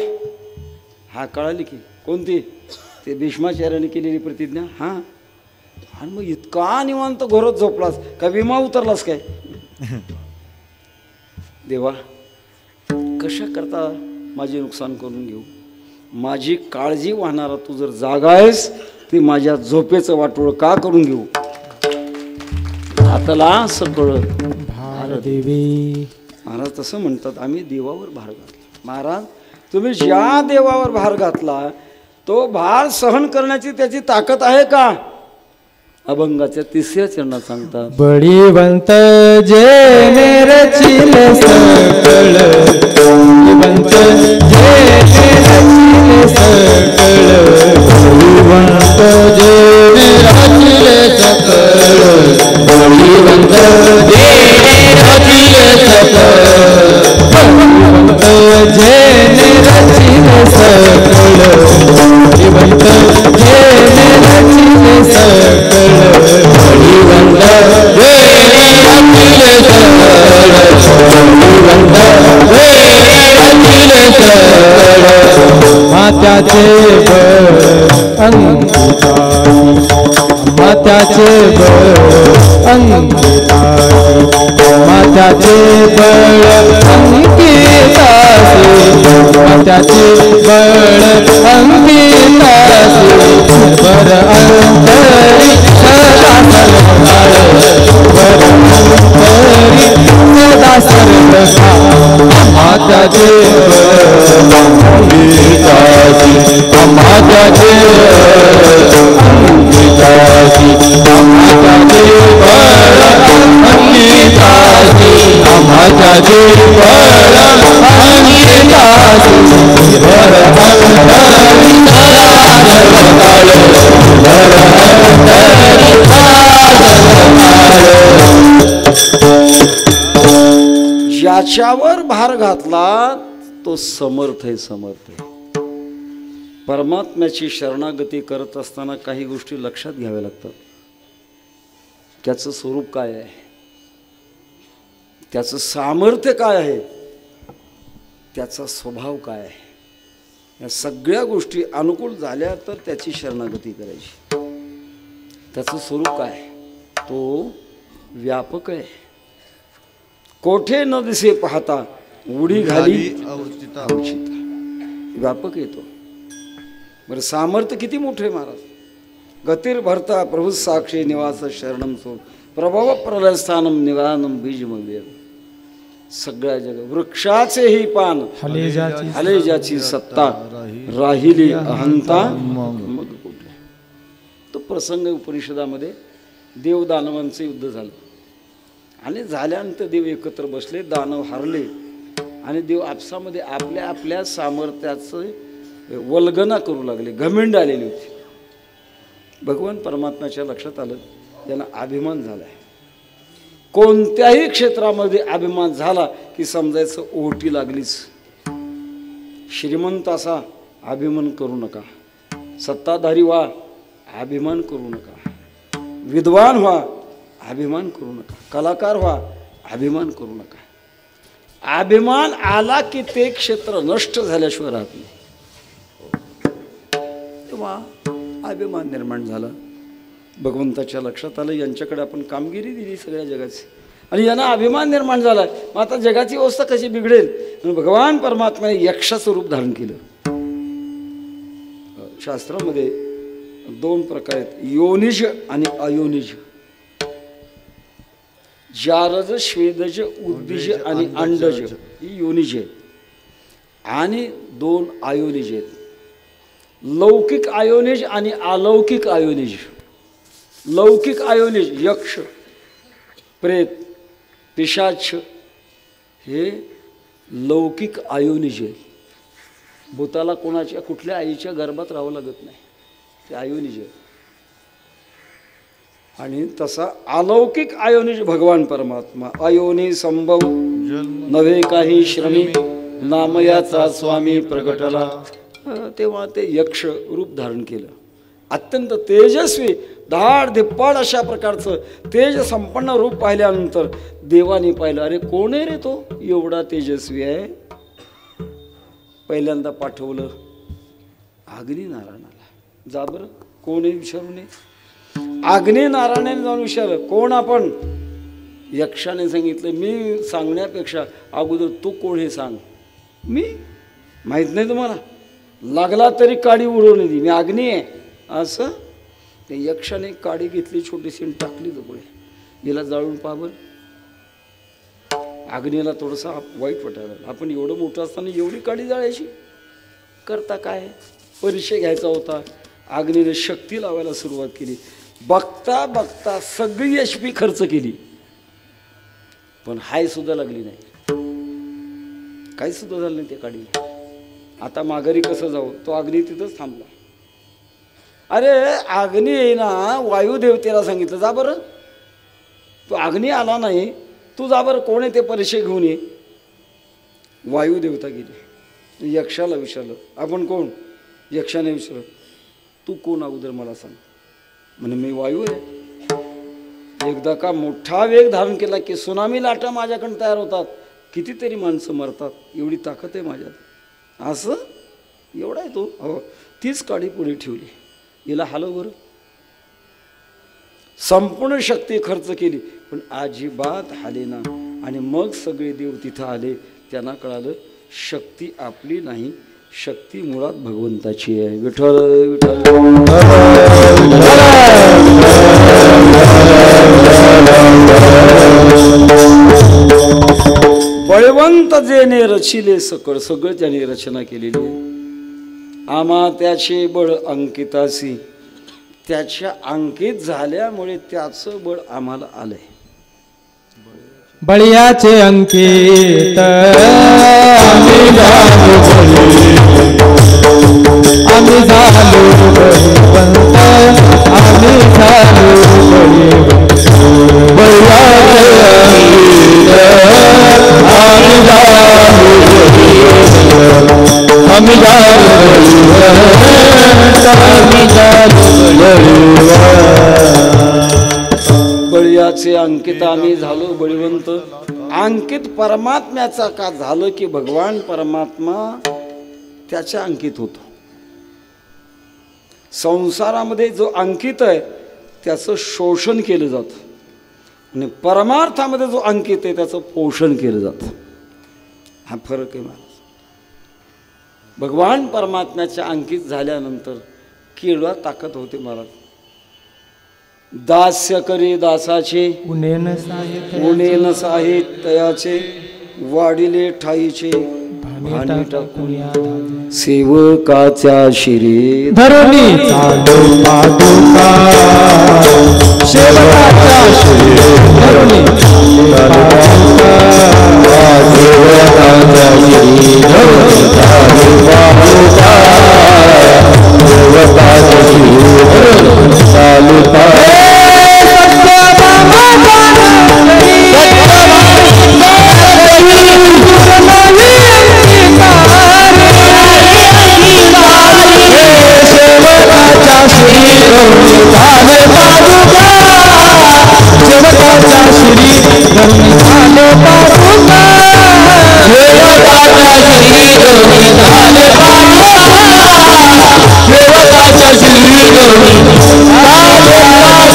हा कळाली की. कोणती? ते भीष्माचार्याने केलेली प्रतिज्ञा. हां. आणि मग इतका निवांत घोरत झोपलास का? विमा उतरलास काय? देवा, कशा करता माझे नुकसान करून घेऊ? माझी काळजी वाहणारा तू जर जागा आहेस, ती माझ्या झोपेचं वाटोळ का करून घेऊ? आताला सगळं भारदेवी. महाराज तसं म्हणतात, आम्ही देवावर भार घातला. महाराज, तुम्ही ज्या देवावर भार घातला तो भार सहन करण्याची त्याची ताकद आहे का? अभंगाच्या 3ऱ्या चरणात सांगतात, बळीवंत जे रचिल सकळ, बळीवंत जे रचिल सकळ, बळीवंत जे रचिल सकळ, बळीवंत जे रचिल सकळ, बळीवंत जे रचिल सकळ, बळीवंत जे रचिल सकळ, बळीवंत जे रचिल सकळ, मात्याचे बळ अंकिताची, मात्याचे बळ अंकिताची, मात्याचे बळ अंकिताची, मात्याचे बळ अंकिताची, बर अंतरी सदा सरकाळ, बर अंतरी सदा सरकाळ, मात्याचे बळ अंकिताची, मात्याचे अंकिताची, मात्याचे बळ अंकिताची, मात्याचे बळ अंकिताची, बर अंतरी सदा सरकाळ, बर अंतरी ज्याच्यावर भार घातला तो समर्थ आहे. समर्थ आहे. परमात्म्याची शरणागती करत असताना काही गोष्टी लक्षात घ्याव्या लागतात. त्याचं स्वरूप काय आहे, त्याचं सामर्थ्य काय आहे, त्याचा स्वभाव काय आहे, या सगळ्या गोष्टी अनुकूल झाल्या तर त्याची शरणागती करायची. त्याचं स्वरूप काय? तो व्यापक आहे. कोठे न दिसे पाहता उडी घाली अवचिता. व्यापक येतो. बरं, सामर्थ्य किती मोठे महाराज. गतीर भरता प्रभू साक्षी निवास शरणम सो प्रभव प्रलयस्थानम निवानम बीजमव्य. सगळ्या जग वृक्षाचेही पान हले ज्याची सत्ता, राहिली अहंता मग कुठे. तो प्रसंग उपनिषदामध्ये देव दानवांचं युद्ध झालं आणि झाल्यानंतर देव एकत्र बसले, दानव हारले आणि देव आपसामध्ये आपल्या आपल्या सामर्थ्याचं वल्गना करू लागले. घमेंड आलेली होती. भगवान परमात्म्याच्या लक्षात आलं त्यांना अभिमान झाला आहे. कोणत्याही क्षेत्रामध्ये अभिमान झाला की समजायचं ओटी लागलीच. श्रीमंत असा अभिमान करू नका, सत्ताधारी व्हा अभिमान करू नका, विद्वान व्हा अभिमान करू नका, कलाकार व्हा अभिमान करू नका. अभिमान आला की ते क्षेत्र नष्ट झाल्याशिवाय राहत नाही. तेव्हा अभिमान निर्माण झाला. भगवंताच्या लक्षात आलं यांच्याकडे आपण कामगिरी दिली सगळ्या जगाची आणि यांना अभिमान निर्माण झाला. मग आता जगाची अवस्था कशी बिघडेल. म्हणून भगवान परमात्म्याने यक्षाचं रूप धारण केलं. शास्त्रामध्ये 2 प्रकार आहेत, योनिज आणि अयोनिज. जारज, श्वेदज, उद्बीज आणि अंडज ही योनिज आहेत आणि 2 आयोनिज आहेत, लौकिक आयोनिज आणि अलौकिक आयोनिज. लौकिक आयोनिज यक्ष, प्रेत, पिशाच हे लौकिक आयोनिज आहेत. भूताला कोणाच्या कुठल्या आईच्या गर्भात राहावं लागत नाही, ते आयोनिज आहे. आणि तसा अलौकिक आयोनिज भगवान परमात्मा. अयोनी संभव नव्हे काही श्रमी, नामयाचा स्वामी प्रगटला. तेव्हा ते यक्ष रूप धारण केलं. अत्यंत तेजस्वी धाड धिप्पाड अशा प्रकारचं तेज संपन्न रूप पाहिल्यानंतर देवाने पाहिलं, अरे कोण आहे रे तो एवढा तेजस्वी आहे. पहिल्यांदा पाठवलं अग्निनारायणाला. जा बरं कोण आहे विचारू नये. अग्निनारायणाने जाऊन विचारलं कोण आपण. यक्षाने सांगितलं मी सांगण्यापेक्षा अगोदर तू कोण हे सांग. मी माहीत नाही तुम्हाला, लागला तरी काडी उडवून दे, मी अग्नी आहे असं. ते यक्षाने काडी घेतली छोटीशी आणि टाकली जवळ. हिला जाळून पहा बरं. अग्नीला थोडंसं वाईट वाटायला लागलं, आपण एवढं मोठं असताना एवढी काडी जाळायची. करता काय, परिचय घ्यायचा होता. अग्नीने शक्ती लावायला सुरुवात केली. बघता बघता सगळी HP खर्च केली, पण हाय सुद्धा लागली नाही, काही सुद्धा झालं नाही त्या काडीला. आता माघारी कसं जाऊ, तो अग्नी तिथंच थांबला. अरे अग्नी येईना, वायुदेवतेला सांगितलं जा बरं. तो अग्नी आला नाही, तू जा बरं कोण आहे ते परिचय घेऊन ये. वायुदेवता गेली. यक्षाला विचारलं आपण कोण. यक्षाने विचारलं तू कोण अगोदर मला सांग. म्हणे मी वायू आहे. एकदा का मोठा वेग धारण केला की सुनामी लाटा माझ्याकडून तयार होतात, कितीतरी माणसं मरतात, एवढी ताकद आहे माझ्यात. असं एवढा आहे तो. हो, तीच काडी पुढे ठेवली. हिला हलव बरं. संपूर्ण शक्ती खर्च केली पण अजिबात हाले ना. आणि मग सगळे देव तिथं आले. त्यांना कळालं शक्ती आपली नाही, शक्ती मुळात भगवंताची आहे. विठ्ठल विठ्ठल. बळवंत जेने रचिले सकळ, सगळं त्याने रचना केलेली आहे. आम्हा त्याचे बळ अंकितासी, त्याच्या अंकित झाल्यामुळे त्याचं बळ आम्हाला आलंय. बळियाचे अंकित आम्ही झालो बळीवंत, आम्ही झालो बळीवंत. बळियाचे अंकित आम्ही झालो बळीवंत, आम्ही झालो बळीवंत, आम्ही झालो बळीवंत. बळीयाचे अंकित आम्ही झालो बळीवंत. अंकित परमात्म्याचा का झालं की भगवान परमात्मा त्याच्या अंकित होतो. संसारामध्ये जो अंकित आहे त्याचं शोषण केलं जातं आणि परमार्थामध्ये जो अंकित आहे त्याचं पोषण केलं जातं. हा फरक आहे महाराज. भगवान परमात्म्याच्या अंकित झाल्यानंतर केवढा ताकद होते महाराज. दास्य करी दासाचे, उनेन साहित्याचे, वाढिले ठाईचे भांडी टाकून सेवकाच्या शिरी धरुणी चालू पादुका, सेवकाच्या शिरी धरुणी चालू पादुका, सेवकाच्या शिरी धरुणी चालू पादुका, सेवकाच्या शिरी धरुणी चालू पादुका.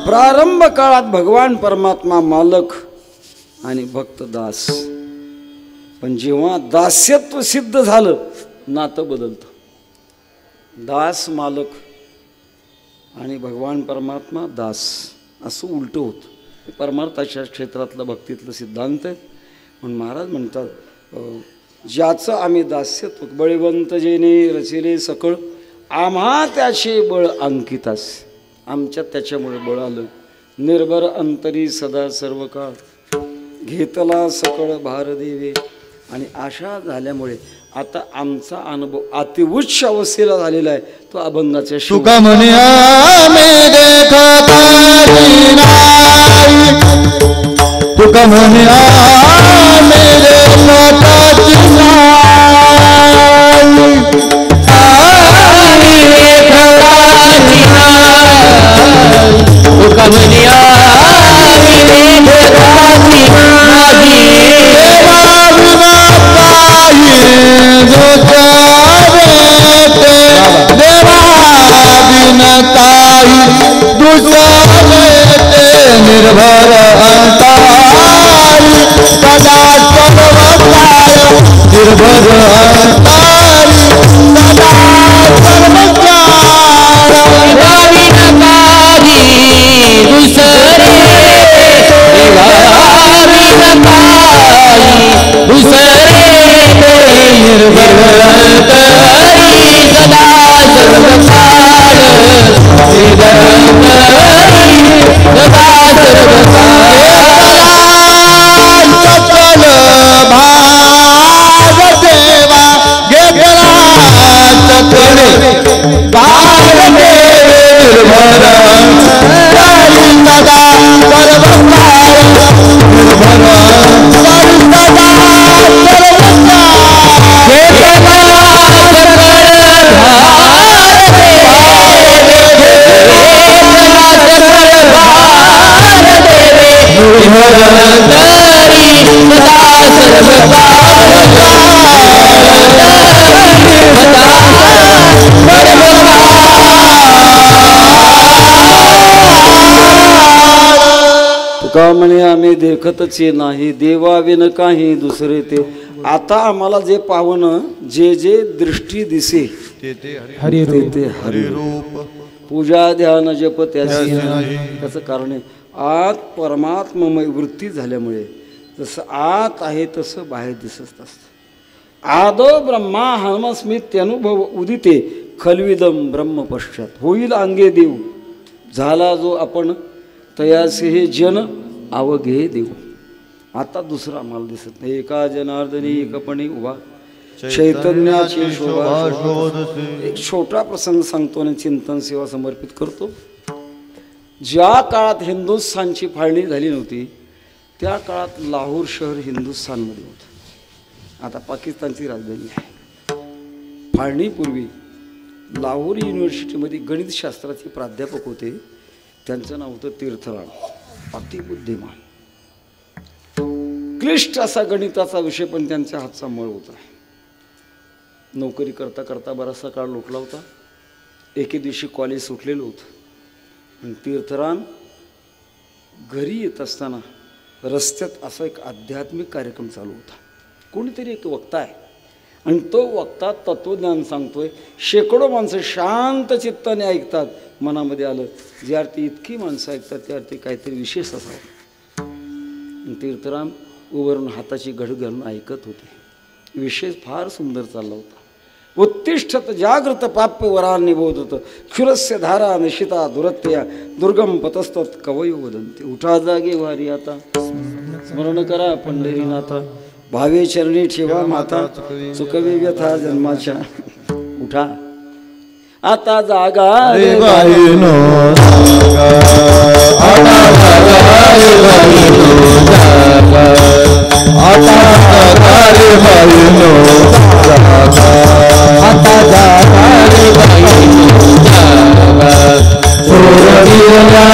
प्रारंभ काळात भगवान परमात्मा मालक आणि भक्त दास, पण जेव्हा दास्यत्व सिद्ध झालं नातं बदलतं. दास मालक आणि भगवान परमात्मा दास असं उलटं होतं. परमार्थाच्या क्षेत्रातलं भक्तीतलं सिद्धांत आहे. म्हणून महाराज म्हणतात ज्याचं आम्ही दास्यत्व, बळीवंत जेने रचिले सकळ, आम्हा त्याचे बळ अंकितास, आमच्यात त्याच्यामुळे बळ आलं. निर्भर अंतरी सदा सर्व काळ, घेतला सकळ भार देवे. आणि अशा झाल्यामुळे आता आमचा अनुभव अतिउच्च अवस्थेला झालेला आहे. तो अभंगाच्या तुका म्हणे आम्ही देखता नाही, तुका म्हणे आम्ही देखता नाही. निर्भर अंतारी सदा सर्वकाळ निर्भर अंतारी सदा सर्वकाळ नकारी दुसरे दुसरे निर्भर अंतारी सदा सर्वकाळ सदा सकल भाग देवा घेतला सकल भाग निर्भर अंतारी सदा सर्वकाळ तुका म्हणे आम्ही देखतच नाही देवाविन काही दुसरे ते. आता आम्हाला जे पावन जे जे दृष्टी दिसे हरी ते ते हरिरूप पूजा ध्यान जप त्याची त्याचं कारण आहे आत परमात्ममय वृत्ती झाल्यामुळे जसं आत आहे तसं बाहेर दिसत असतं. आदो ब्रह्मा हनुमस्मित अनुभव उदिते खलविदम ब्रह्म पश्चात होईल अंगे देव झाला जो आपण तयासे हे जन अवघे देऊ. आता दुसरा आम्हाला दिसत नाही. एका जनार्दनी एकपणी उभा चैतन्याची शोभा. एक छोटा प्रसंग सांगतो आणि चिंतन सेवा समर्पित करतो. ज्या काळात हिंदुस्थानची फाळणी झाली नव्हती त्या काळात लाहोर शहर हिंदुस्थानमध्ये होतं. आता पाकिस्तानची राजधानी आहे. फाळणीपूर्वी लाहोर युनिव्हर्सिटीमध्ये गणितशास्त्राचे प्राध्यापक होते. त्यांचं नाव होतं तीर्थराम. अतिबुद्धिमान क्लिष्ट असा गणिताचा विषय पण त्यांच्या हातचा मळ होता. नोकरी करता करता बराचसा काळ लोटला होता. एके दिवशी कॉलेज सुटलेलं होतं आणि तीर्थराम घरी येत असताना रस्त्यात असा एक आध्यात्मिक कार्यक्रम चालू होता. कोणीतरी एक वक्ता आहे आणि तो वक्ता तत्वज्ञान सांगतोय. शेकडो माणसं शांत चित्ताने ऐकतात. मनामध्ये आलं ज्या अर्थी इतकी माणसं ऐकतात त्या अर्थी काहीतरी विशेष असावं. तीर्थराम उभारून हाताची घड घालून ऐकत होते. विषय फार सुंदर चालला होता. उत्तिष्ठत जागृत प्राप्य वरान निबोधत क्षुरस्य धारा निशिता दुरत्या दुर्गम पतस्तत कवयो वदंते. उठा जागे वारी आता स्मरण करा पंढरीनाथा भावे चरणी ठेवा माता चुकवे व्यथा जन्माच्या. उठा आता जागा रे बाईनो आता जागा रे बाईनो आता जागा रे बाईनो आता जागा रे बाईनो सोरविला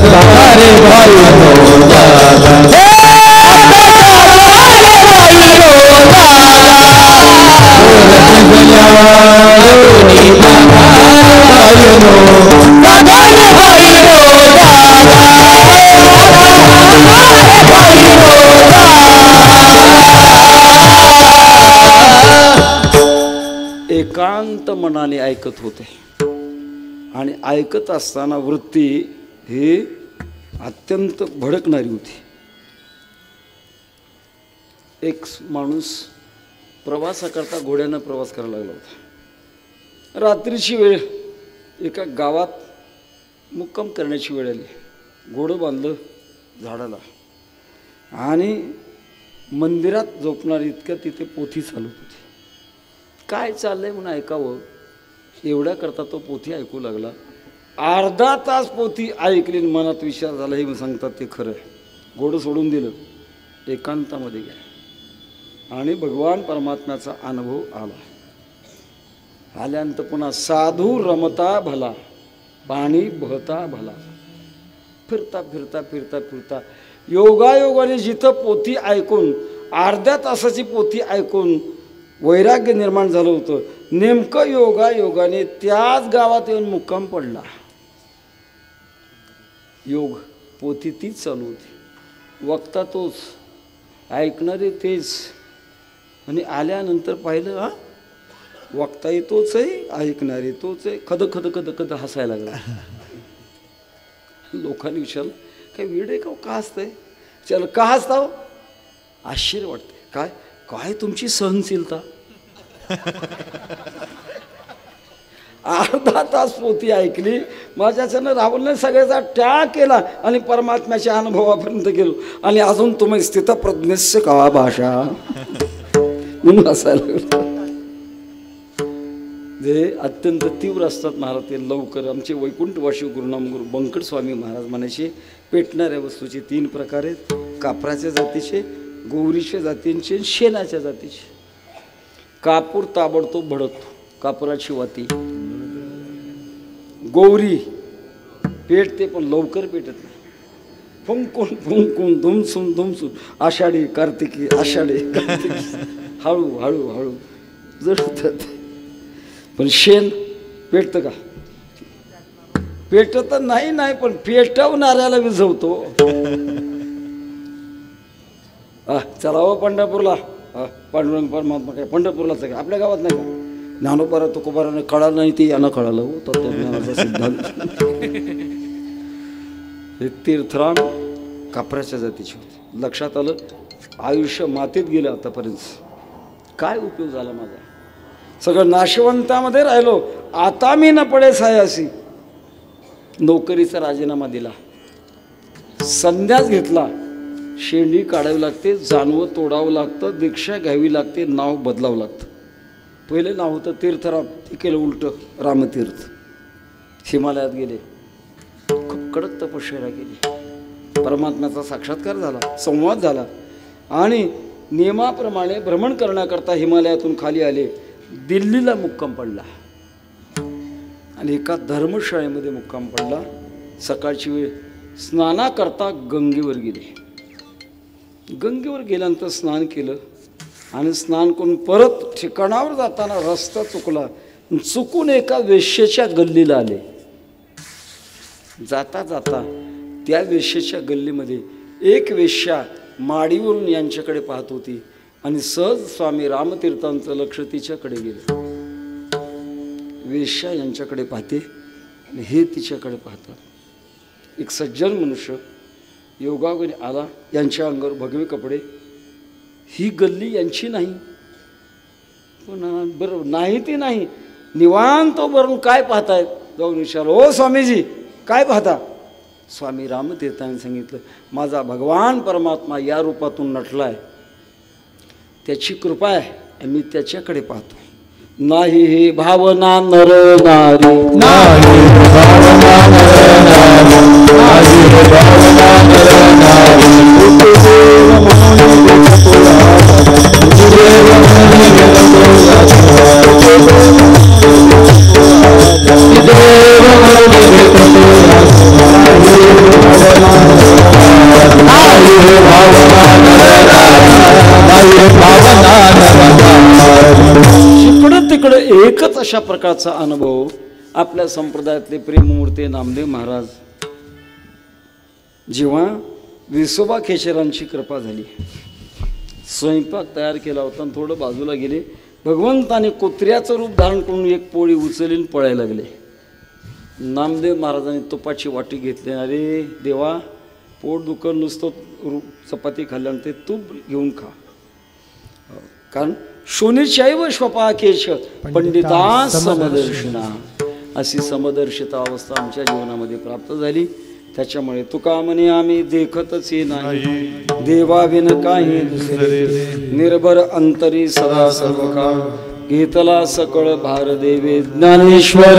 जागा रे बाईनो एकांत मनाने ऐकत होते आणि ऐकत असताना वृत्ती ही अत्यंत भडकणारी होती. एक माणूस प्रवासाकरता घोड्यानं प्रवास करायला लागला होता. रात्रीची वेळ एका गावात मुक्काम करण्याची वेळ आली. घोडं बांधलं झाडाला आणि मंदिरात झोपणार इतक्या तिथे पोथी चालत होती. काय चाललंय म्हणून ऐकावं एवढ्या करता तो पोथी ऐकू लागला. अर्धा तास पोथी ऐकली. मनात विचार झाला हे सांगतात ते खरं आहे. घोडं सोडून दिलं. एकांतामध्ये गेला आणि भगवान परमात्म्याचा अनुभव आला. आल्यानंतर पुन्हा साधू रमता भला पाणी बहता भला. फिरता फिरता फिरता फिरता योगायोगाने जिथं पोथी ऐकून अर्ध्या तासाची पोथी ऐकून वैराग्य निर्माण झालं होतं नेमकं योगायोगाने त्याच गावात येऊन मुक्काम पडला. योग पोथी तीच चालू होती, वक्ता तोच, ऐकणारे तेच. आणि आल्यानंतर पाहिलं हा वक्ताही तोच आहे, ऐकणारे तोच आहे. खद खद खद खद हसायला लागला. लोकांनी विचारलं काय वेडे का हसतंय? चल का हसताव? आश्चर्य वाटते. काय काय तुमची सहनशीलता. अर्धा तास पोथी ऐकली, माझ्याच्यानं राहुलने सगळ्याचा त्याग केला आणि परमात्म्याच्या अनुभवापर्यंत गेलो. आणि अजून तुम्ही स्थितप्रज्ञस्य का भाषा म्हणून हसायला लागलो. जे अत्यंत तीव्र असतात महाराज ते लवकर. आमचे वैकुंठवासी गुरुनाम गुरु बंकट स्वामी महाराज म्हणायचे पेटणाऱ्या वस्तूचे 3 प्रकार आहेत, कापराच्या जातीचे, गौरीच्या जातींचे, शेणाच्या जातीचे. कापूर ताबडतोब भडकतो, कापुराची वाती. गौरी पेटते पण लवकर पेटत नाही, फुंकून फुंकून धुमसून धुमसून, आषाढी कार्तिकी आषाढी कार्तिकी हळू हळू हळू जळतात. पण शेण पेटतं का? पेटत नाही नाही पण पेटवणाऱ्याला विझवतो. चला हो पंढरपूरला. पांडुरंग परमात्मा काय पंढरपूरलाच आहे का? आपल्या गावात नाही का? ज्ञानोबारा तुकोबाराने कळालं नाही ते यानं कळालं हो तत्वज्ञानाचा सिद्धांत. हे तीर्थराम कापराच्या जातीचे होते. लक्षात आलं आयुष्य मातीत गेलं आतापर्यंत, काय उपयोग झाला माझा? सगळं नाशवंतामध्ये राहिलो. आता मी न पडे सायासी. नोकरीचा राजीनामा दिला, संन्यास घेतला. शेंडी काढावी लागते, जानवं तोडावं लागतं, दीक्षा घ्यावी लागते, नाव बदलावं लागतं. पहिले नाव होतं तीर्थराम, ते केलं उलटं रामतीर्थ. हिमालयात गेले, खूप कडक तपश्चर्या केली. परमात्म्याचा साक्षात्कार झाला, संवाद झाला. आणि नियमाप्रमाणे भ्रमण करण्याकरता हिमालयातून खाली आले. दिल्लीला मुक्काम पडला आणि एका धर्मशाळेमध्ये मुक्काम पडला. सकाळची वेळ, स्नानाकरता गंगेवर गेले. गंगेवर गेल्यानंतर स्नान केलं आणि स्नान करून परत ठिकाणावर जाताना रस्ता चुकला. चुकून एका वेश्येच्या गल्लीला आले. जाता जाता त्या वेश्येच्या गल्लीमध्ये एक वेश्या माडीवरून यांच्याकडे पाहत होती आणि सहज स्वामी रामतीर्थांचं लक्ष तिच्याकडे गेलं. वेश्या यांच्याकडे पाहते आणि हे तिच्याकडे पाहतात. एक सज्जन मनुष्य योगावरी आला, यांच्या अंगावर भगवे कपडे. ही गल्ली यांची नाही, पण बरं नाही ती नाही, निवांत भरून काय पाहतायत? जाऊन विचारलं, ओ स्वामीजी काय पाहता? स्वामी रामतीर्थांनी सांगितलं, माझा भगवान परमात्मा या रूपातून नटलाय, त्याची कृपा आहे, मी त्याच्याकडे पाहतो. नाही हे भावना नर नारी, नाही भावना नर नारी, नाही भावना नर नारी. देव म्हणून तुला, देव जिकडं तिकडं एकच अशा प्रकारचा अनुभव आपल्या संप्रदायातले प्रेममूर्ती नामदेव महाराज. जेव्हा विसोबा केशरांची कृपा झाली, स्वयंपाक तयार केला होता आणि थोडं बाजूला गेले. भगवंताने कुत्र्याचं रूप धारण करून एक पोळी उचलून पळायला लागले. नामदेव महाराजांनी तुपाची वाटी घेतली. अरे देवा, पोट दुखन नुसतं चपाती खाल्ल्यानंतर तूप घेऊन खा. कारण शोनिचैव श्वपाकेश पंडिता समदर्शिना, अशी समदर्शिता अवस्था आमच्या जीवनामध्ये प्राप्त झाली. त्याच्यामुळे तुका म्हणे आम्ही देखतच नाही, देवाविन काही दुसरे, निर्भर अंतरी सदा सर्व काळ, घेतला सकळ भार देवे ज्ञानेश्वर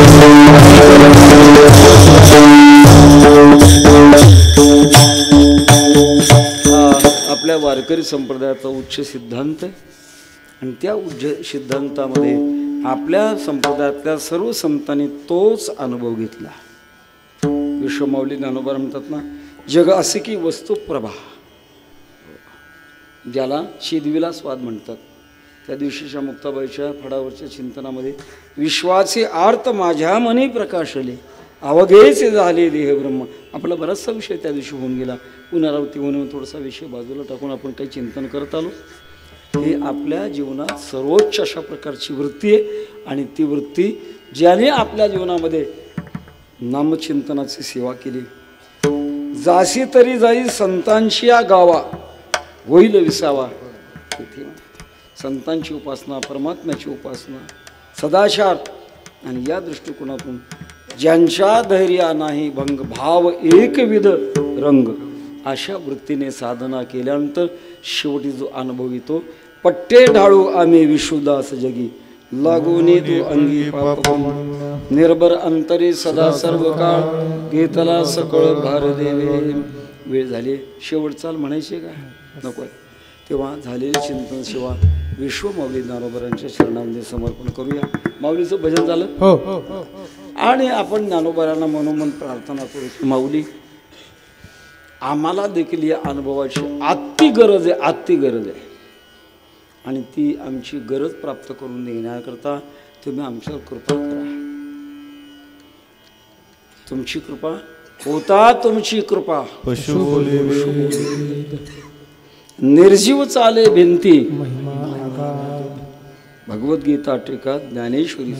Thank you. वारकरी संप्रदायाचा उच्च सिद्धांत आहे आणि त्या उच्च सिद्धांतामध्ये आपल्या संप्रदायातल्या सर्व संतांनी तोच अनुभव घेतला. विश्वमाऊली ज्ञानोबा म्हणतात ना, जग असे की वस्तू प्रभा, ज्याला शिदवीला स्वाद म्हणतात. त्या दिवशीच्या मुक्ताबाईच्या फडावरच्या चिंतनामध्ये विश्वाचे आर्त माझ्या मनी प्रकाशले अवघेचे झाले देह ब्रह्म. आपला बराचसा विषय त्या दिवशी होऊन गेला, पुनरावृत्ती होऊन थोडासा विषय बाजूला टाकून आपण काही चिंतन करत आलो. हे आपल्या जीवनात सर्वोच्च अशा प्रकारची वृत्ती आहे आणि ती वृत्ती ज्याने आपल्या जीवनामध्ये नामचिंतनाची सेवा केली. जासी तरी जाई संतांची या गावा होईल विसावा. संतांची उपासना, परमात्म्याची उपासना, सदाचार आणि या दृष्टिकोनातून ज्यांच्या धैर्या नाही भंग भाव एकविध रंग अशा वृत्तीने साधना केल्यानंतर शेवटी जो अनुभव येतो, पट्टे ढाळू आम्ही विश्वदास जगी लागून तू अंगी पाप निर्भर अंतरी सदा सर्व काळ घेतला सकळ भार देवे. वेळ झाली, शेवट चाल म्हणायचे का नको आहे. तेव्हा झालेले चिंतन सेवा विश्वमाऊली ज्ञानोबारांच्या चरणांमध्ये समर्पण करूया. माऊलीचं भजन झालं हो आणि आपण ज्ञानोबारांना मनोमन प्रार्थना करू की माऊली आम्हाला देखील या अनुभवाची अति गरज आहे, अति गरज आहे आणि ती आमची गरज प्राप्त करून देण्याकरता तुम्ही आमच्यावर कृपा करा. तुमची कृपा होता, तुमची कृपा निर्जीव चाले भिंती भगवद्गीता टीका ज्ञानेश्वरी.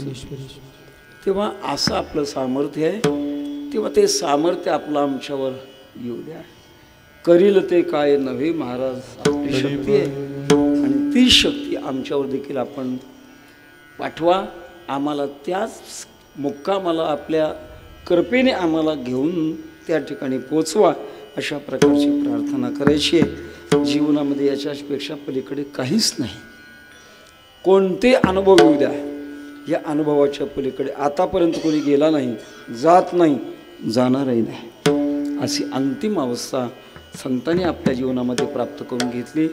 तेव्हा असं आपलं सामर्थ्य आहे, तेव्हा ते सामर्थ्य आपलं आमच्यावर येऊ द्या. करील ते काय नव्हे महाराज, आपली शक्ती आहे आणि ती शक्ती आमच्यावर देखील आपण पाठवा. आम्हाला त्याच मुक्कामाला आपल्या कृपेने आम्हाला घेऊन त्या ठिकाणी पोचवा अशा प्रकारची प्रार्थना करायची आहे. जीवनामध्ये याच्यापेक्षा पलीकडे काहीच नाही. कोणते अनुभव येऊ द्या, या अनुभवाच्या पलीकडे आतापर्यंत कोणी गेला नाही, जात नाही, जाणारही नाही. अशी अंतिम अवस्था संतांनी आपल्या जीवनामध्ये प्राप्त करून घेतली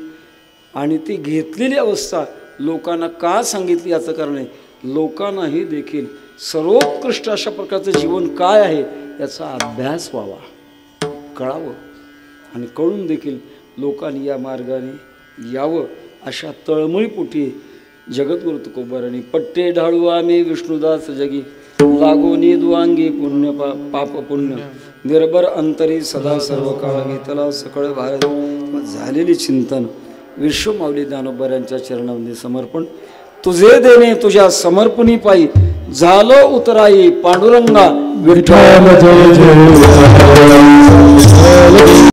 आणि ती घेतलेली अवस्था लोकांना का सांगितली याचं कारण आहे, लोकांनाही देखील सर्वोत्कृष्ट अशा प्रकारचं जीवन काय आहे याचा अभ्यास व्हावा, कळावं आणि कळून देखील लोकांनी या मार्गाने यावं अशा तळमळीपोटी जगद्गुरु तुकोबारांनी पट्टे ढाळू आम्ही विष्णुदास जगी लागोनी दुआंगी पुण्य पाप पुण्य निर्भर अंतरी सदा सर्व काळ घेतला सकळ भारत. झालेली चिंतन विश्वमाऊली ज्ञानोबारांच्या चरणामध्ये समर्पण. तुझे देणे तुझ्या समर्पणी पायी झालो उतराई पांडुरंगा विठ्ठल.